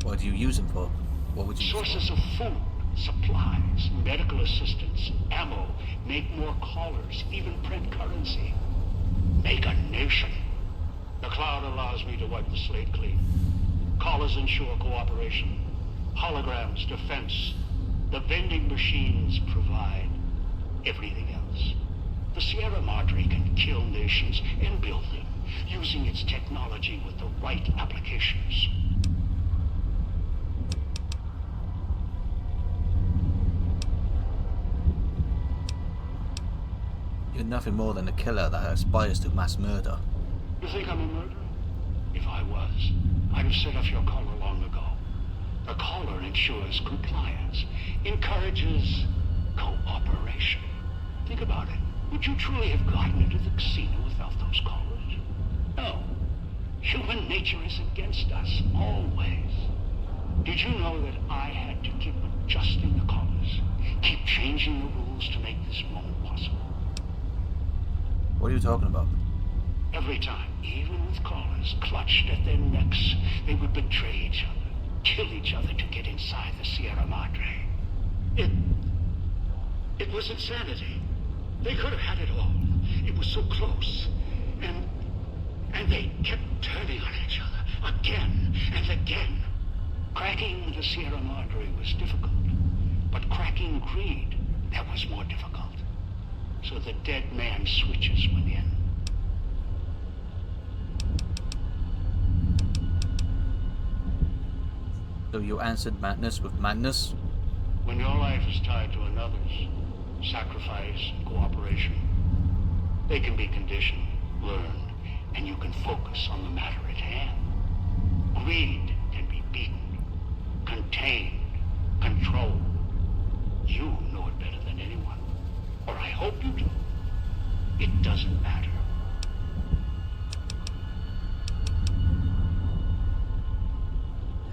What do you use them for? What would you Sources of food, supplies, medical assistance, ammo, make more callers, even print currency. Make a nation. The Cloud allows me to wipe the slate clean. Callers ensure cooperation. Holograms, defense. The vending machines provide everything else. The Sierra Madre can kill nations and build them, using its technology with the right applications. You're nothing more than a killer that aspires to mass murder. You think I'm a murderer? If I was, I'd have set off your caller long ago. The caller ensures compliance, encourages cooperation. Think about it. Would you truly have gotten into the casino without those callers? No. Human nature is against us, always. Did you know that I had to keep adjusting the callers, keep changing the rules to make this moment possible? What are you talking about? Every time, even with callers clutched at their necks, they would betray each other, kill each other to get inside the Sierra Madre. It was insanity. They could have had it all. It was so close. And they kept turning on each other, again and again. Cracking the Sierra Madre was difficult, but cracking greed, that was more difficult. So the dead man switches went in. So you answered madness with madness? When your life is tied to another's, sacrifice and cooperation, they can be conditioned, learned, and you can focus on the matter at hand. Greed can be beaten, contained, controlled. You know it better than anyone, or I hope you do. It doesn't matter.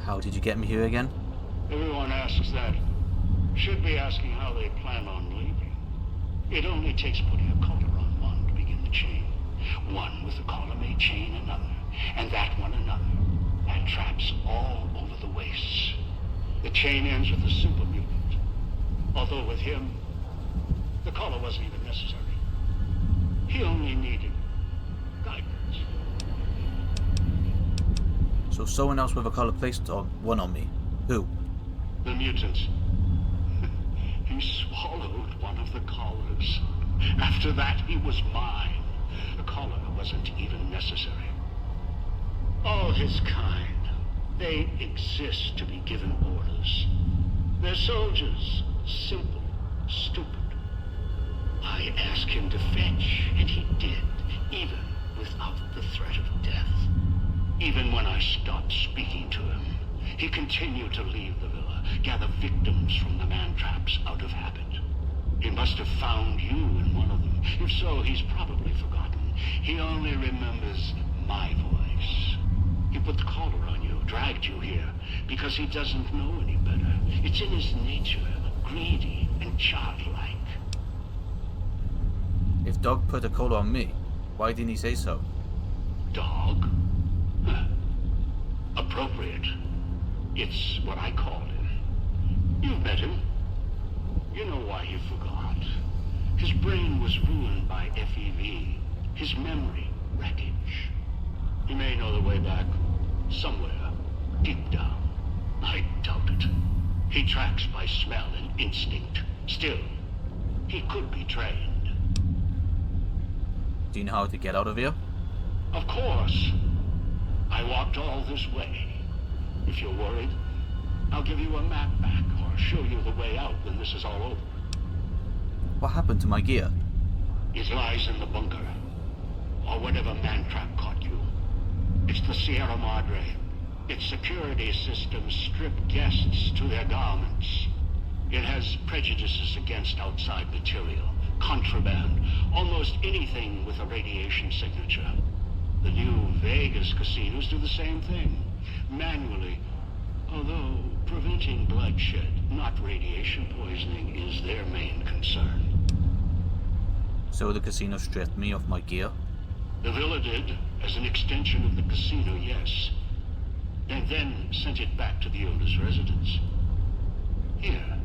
How did you get me here again? Everyone asks that. Should be asking how they plan on leaving. It only takes putting a collar on one to begin the chain. One with a collar may chain another, and that one another. And traps all over the wastes. The chain ends with a super mutant. Although with him, the collar wasn't even necessary. He only needed guidance. So someone else with a collar placed one on me. Who? The mutant. He swallowed one of the collars. After that, he was mine. wasn't even necessary. All his kind, they exist to be given orders. They're soldiers, simple, stupid. I asked him to fetch, and he did, even without the threat of death. Even when I stopped speaking to him, he continued to leave the villa, gather victims from the man-traps out of habit. He must have found you in one of them. If so, he's probably forgotten. He only remembers my voice. He put the collar on you, dragged you here, because he doesn't know any better. It's in his nature, greedy and childlike. If Dog put a collar on me, why didn't he say so? Dog? Huh. Appropriate. It's what I called him. You've met him. You know why he forgot. His brain was ruined by FEV. His memory, wreckage. He may know the way back. Somewhere. Deep down. I doubt it. He tracks by smell and instinct. Still, he could be trained. Do you know how to get out of here? Of course. I walked all this way. If you're worried, I'll give you a map back or show you the way out when this is all over. What happened to my gear? It lies in the bunker, or whatever man-trap caught you. It's the Sierra Madre. Its security systems strip guests to their garments. It has prejudices against outside material, contraband, almost anything with a radiation signature. The new Vegas casinos do the same thing, manually, although preventing bloodshed, not radiation poisoning, is their main concern. So the casino stripped me of my gear? The villa did, as an extension of the casino, yes. And then sent it back to the owner's residence. Here,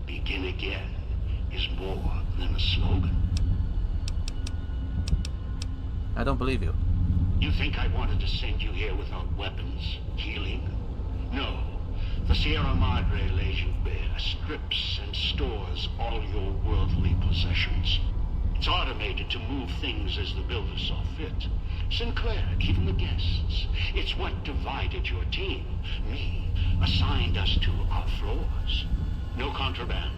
begin again is more than a slogan. I don't believe you. You think I wanted to send you here without weapons, healing? No. The Sierra Madre lays you bare, strips and stores all your worldly possessions. It's automated to move things as the builders saw fit. Sinclair, even the guests. It's what divided your team, me, assigned us to our floors. No contraband,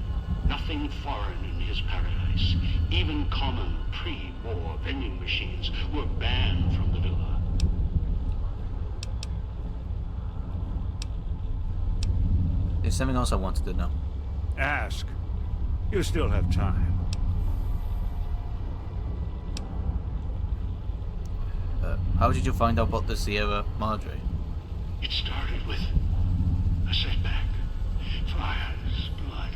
nothing foreign in his paradise. Even common pre-war vending machines were banned from the villa. There's something else I wanted to know. Ask. You still have time. How did you find out about the Sierra Madre? It started with a setback. Fires, blood.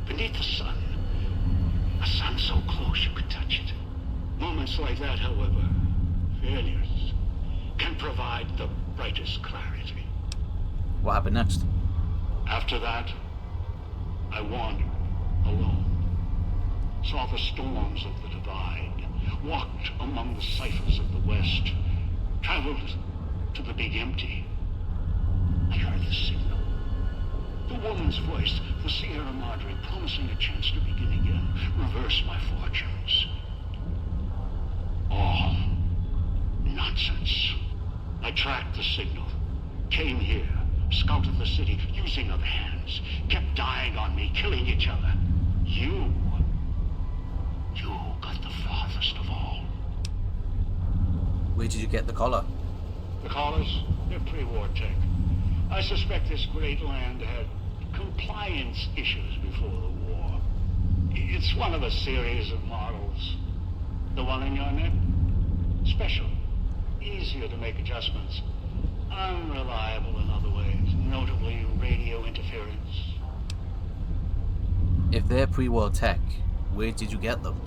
Beneath the sun. A sun so close you could touch it. Moments like that, however, failures, can provide the brightest clarity. What happened next? After that, I wandered alone. Saw the storms of the divide. Walked among the ciphers of the West. Traveled to the Big Empty. I heard the signal. The woman's voice, the Sierra Madre, promising a chance to begin again. Reverse my fortunes. All nonsense. I tracked the signal. Came here. Scouted the city, using other hands. Kept dying on me, killing each other. You got the farthest of all. Where did you get the collar? The collars, they're pre-war tech. I suspect this great land had compliance issues before the war. It's one of a series of models. The one in your neck? Special. Easier to make adjustments. Unreliable in other ways, notably radio interference. If they're pre-war tech, where did you get them?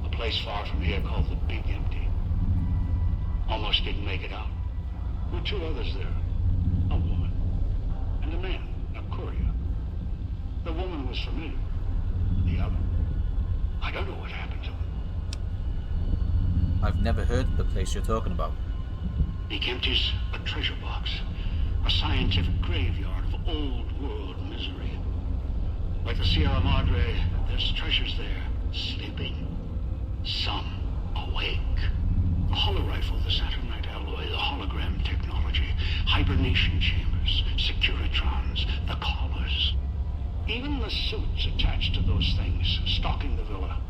A place far from here called the Big Empty. Almost didn't make it out. There were two others there. A woman. And a man, a courier. The woman was familiar. The other, I don't know what happened to him. I've never heard of the place you're talking about. Big Empty's a treasure box. A scientific graveyard of old world misery. Like the Sierra Madre, there's treasures there, sleeping. Some awake. Holorifle, the Saturnite alloy, the hologram technology, hibernation chambers, securitrons, the collars. Even the suits attached to those things, stalking the villa.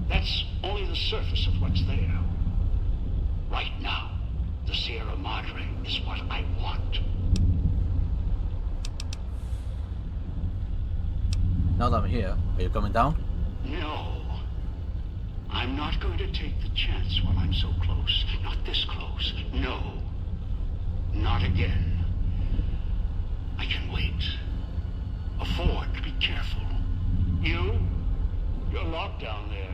That's only the surface of what's there. Right now, the Sierra Madre is what I want. Now that I'm here, are you coming down? No. I'm not going to take the chance while I'm so close. Not this close. No. Not again. I can wait. Afford to be careful. You're locked down there.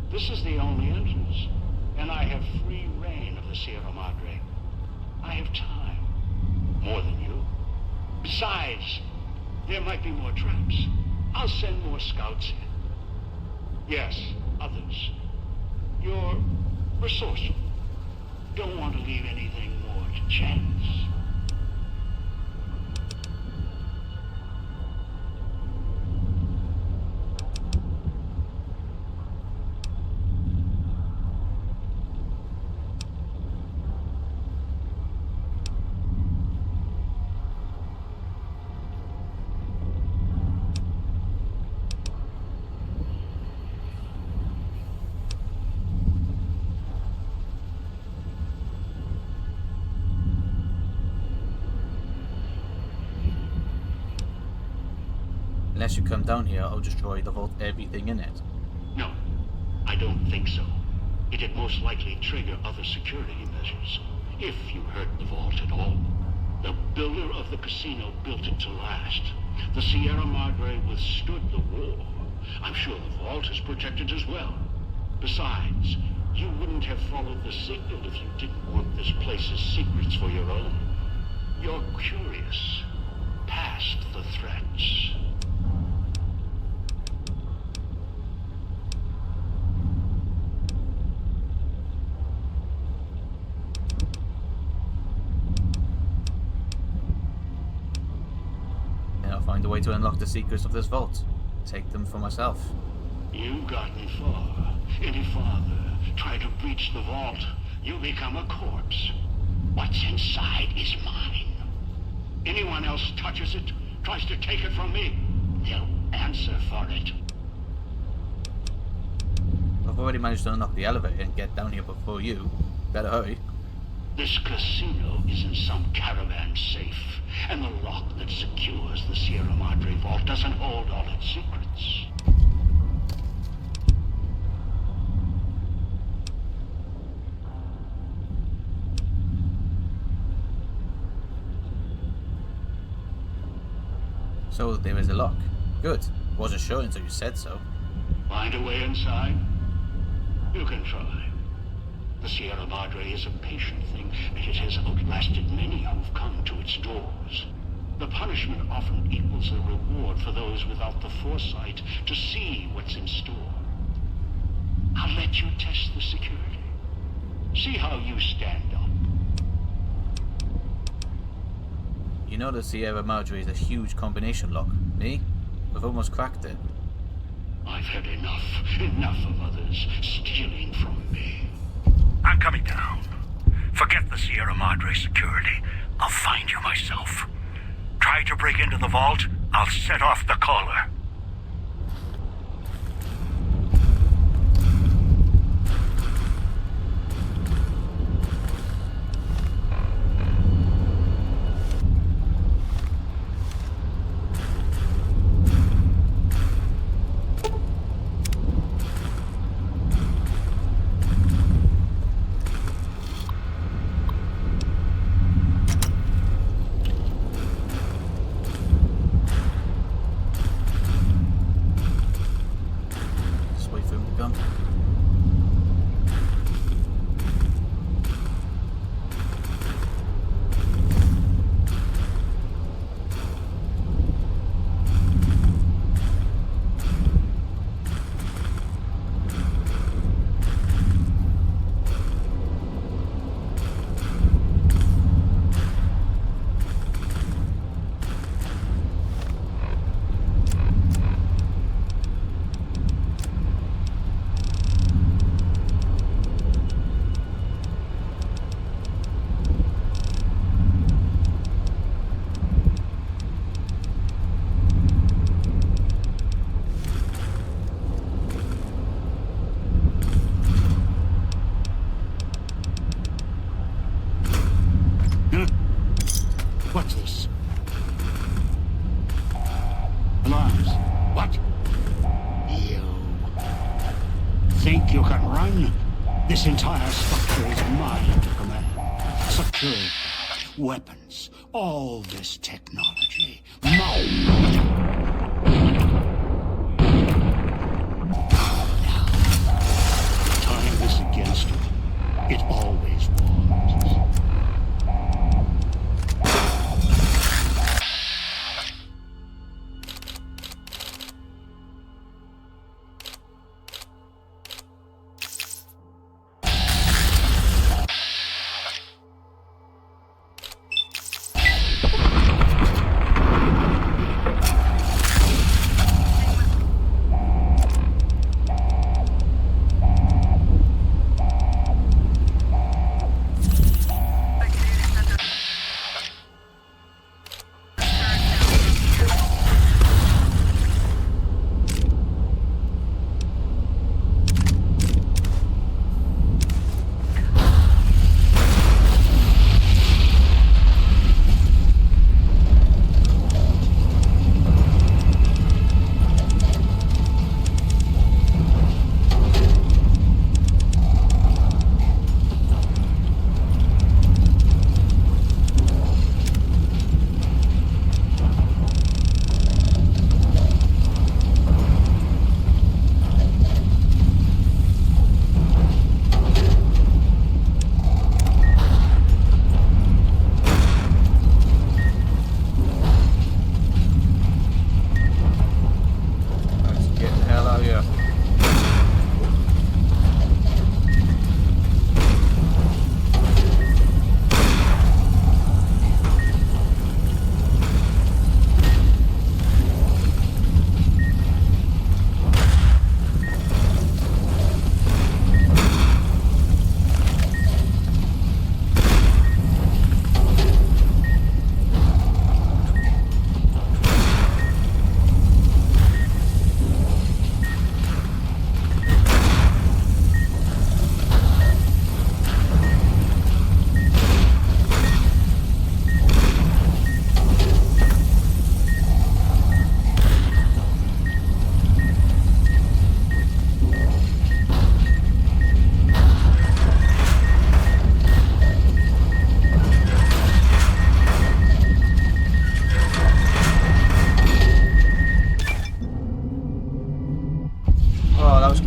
This is the only entrance. And I have free reign of the Sierra Madre. I have time. More than you. Besides, there might be more traps. I'll send more scouts in. Yes, others. You're resourceful. Don't want to leave anything more to chance. Unless you come down here, I'll destroy the vault, everything in it. No, I don't think so. It'd most likely trigger other security measures. If you hurt the vault at all. The builder of the casino built it to last. The Sierra Madre withstood the war. I'm sure the vault is protected as well. Besides, you wouldn't have followed the signal if you didn't want this place's secrets for your own. You're curious. Past the threats. Find a way to unlock the secrets of this vault. Take them for myself. You've gotten far. Any farther, try to breach the vault, you'll become a corpse. What's inside is mine. Anyone else touches it, tries to take it from me, they'll answer for it. I've already managed to unlock the elevator and get down here before you. Better hurry. This casino isn't some caravan safe, and the lock that secures the Sierra Madre vault doesn't hold all its secrets. So there is a lock. Good. Wasn't sure until you said so. Find a way inside? You can try. The Sierra Madre is a patient thing, and it has outlasted many who've come to its doors. The punishment often equals the reward for those without the foresight to see what's in store. I'll let you test the security. See how you stand up. You know the Sierra Madre is a huge combination lock. Me? I've almost cracked it. I've had enough of others stealing from me. I'm coming down. Forget the Sierra Madre security. I'll find you myself. Try to break into the vault, I'll set off the caller. entire structure is mine to command. Security, weapons, all this technology, mine. Now, time is against it. It always was.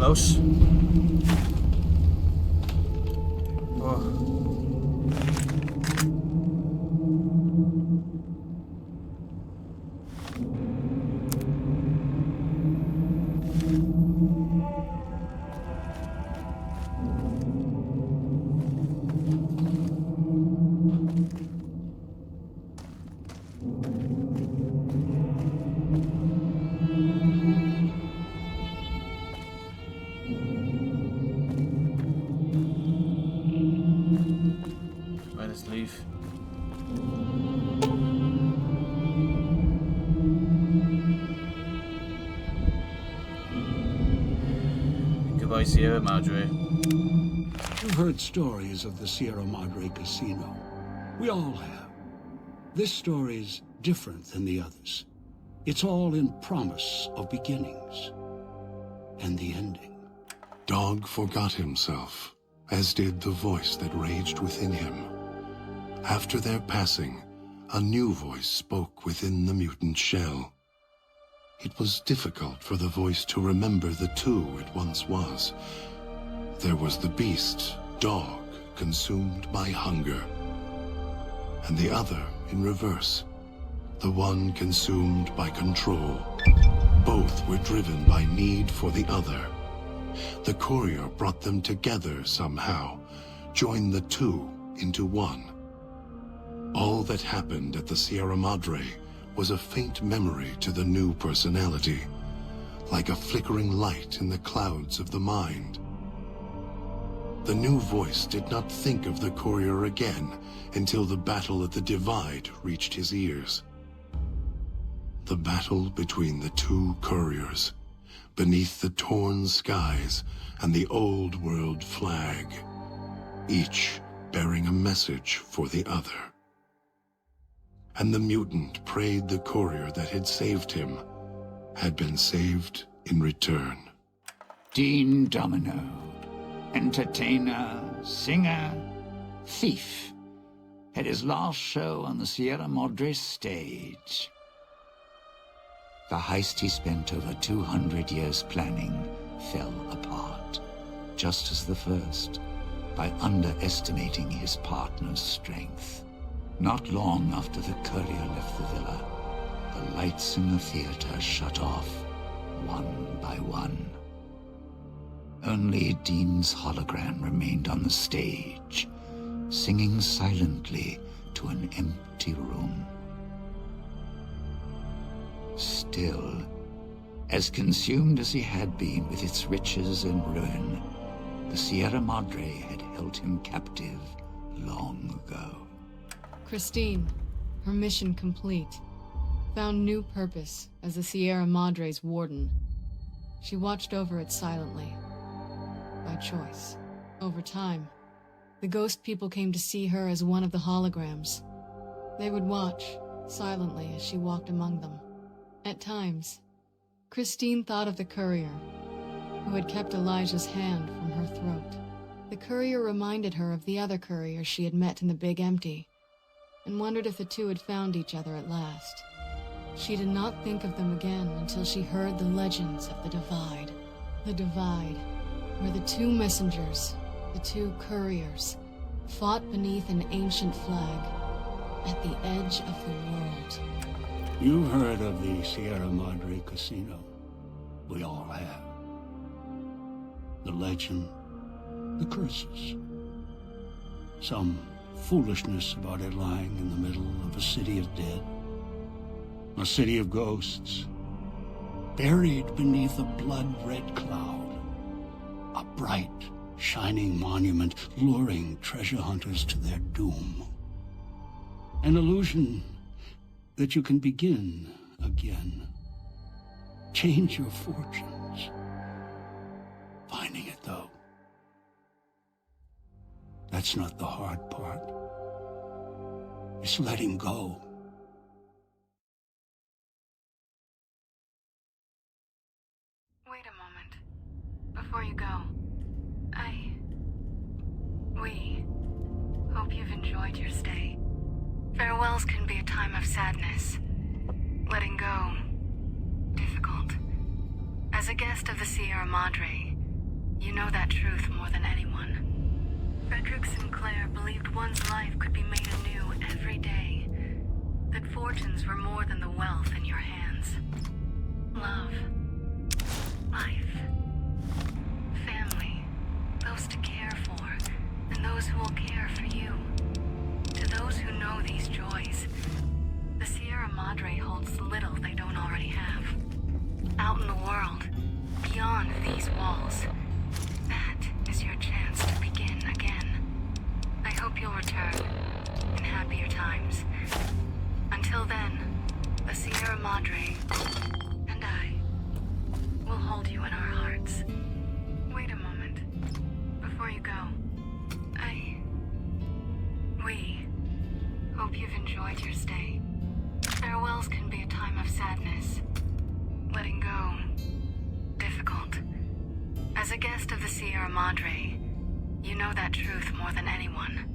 Close. Oh. Let's leave. Goodbye, Sierra Madre. You've heard stories of the Sierra Madre Casino. We all have. This story's different than the others. It's all in promise of beginnings. And the ending. Dog forgot himself, as did the voice that raged within him. After their passing, a new voice spoke within the mutant shell. It was difficult for the voice to remember the two it once was. There was the beast, Dog, consumed by hunger. And the other in reverse, the one consumed by control. Both were driven by need for the other. The courier brought them together somehow, joined the two into one. All that happened at the Sierra Madre was a faint memory to the new personality, like a flickering light in the clouds of the mind. The new voice did not think of the courier again until the battle at the Divide reached his ears. The battle between the two couriers, beneath the torn skies and the old world flag, each bearing a message for the other. And the mutant prayed the courier that had saved him had been saved in return. Dean Domino, entertainer, singer, thief, had his last show on the Sierra Madre stage. The heist he spent over 200 years planning fell apart, just as the first, by underestimating his partner's strength. Not long after the courier left the villa, the lights in the theater shut off, one by one. Only Dean's hologram remained on the stage, singing silently to an empty room. Still, as consumed as he had been with its riches and ruin, the Sierra Madre had held him captive long ago. Christine, her mission complete, found new purpose as the Sierra Madre's warden. She watched over it silently, by choice. Over time, the ghost people came to see her as one of the holograms. They would watch, silently, as she walked among them. At times, Christine thought of the courier, who had kept Elijah's hand from her throat. The courier reminded her of the other courier she had met in the Big Empty, and wondered if the two had found each other at last. She did not think of them again until she heard the legends of the Divide. The Divide, where the two messengers, the two couriers, fought beneath an ancient flag at the edge of the world. You've heard of the Sierra Madre Casino. We all have. The legend, the curses. Some foolishness about it lying in the middle of a city of dead. A city of ghosts. Buried beneath a blood-red cloud. A bright, shining monument luring treasure hunters to their doom. An illusion that you can begin again. Change your fortunes. Finding it, though. That's not the hard part. It's letting go. Wait a moment. Before you go, we hope you've enjoyed your stay. Farewells can be a time of sadness. Letting go, difficult. As a guest of the Sierra Madre, you know that truth more than anyone. Frederick Sinclair believed one's life could be made anew every day. That fortunes were more than the wealth in your hands. Love, life, family, those to care for, and those who will care for you. To those who know these joys, the Sierra Madre holds little they don't already have. Out in the world, beyond these walls, that is your chance to begin again. I hope you'll return in happier times. Until then, the Sierra Madre and I will hold you in our hearts. Wait a moment. Before you go, we hope you've enjoyed your stay. Farewells can be a time of sadness. Letting go, difficult. As a guest of the Sierra Madre, you know that truth more than anyone.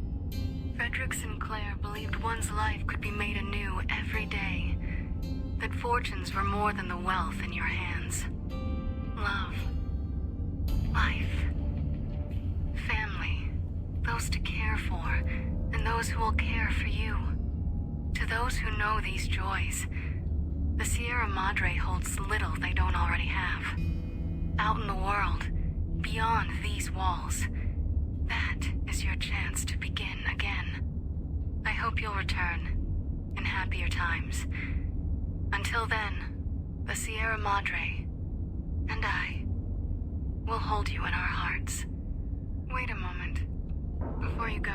Frederick Sinclair believed one's life could be made anew every day. That fortunes were more than the wealth in your hands. Love, life, family, those to care for, and those who will care for you. To those who know these joys, the Sierra Madre holds little they don't already have. Out in the world, beyond these walls, that is your chance to begin again. I hope you'll return in happier times. Until then, the Sierra Madre and I will hold you in our hearts. Wait a moment. Before you go,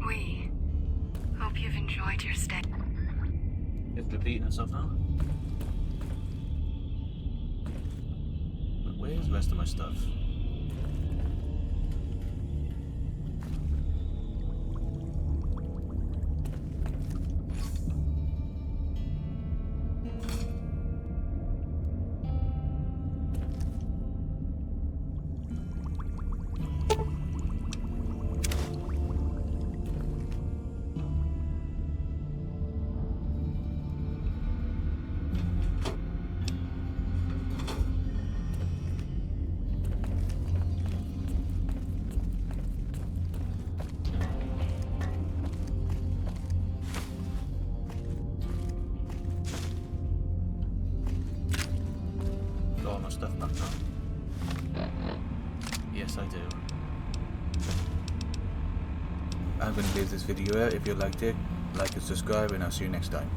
we hope you've enjoyed your stay. It's repeating itself now. But where's the rest of my stuff? all my stuff back now. Yes, I do. I'm going to leave this video here. If you liked it, like and subscribe, and I'll see you next time.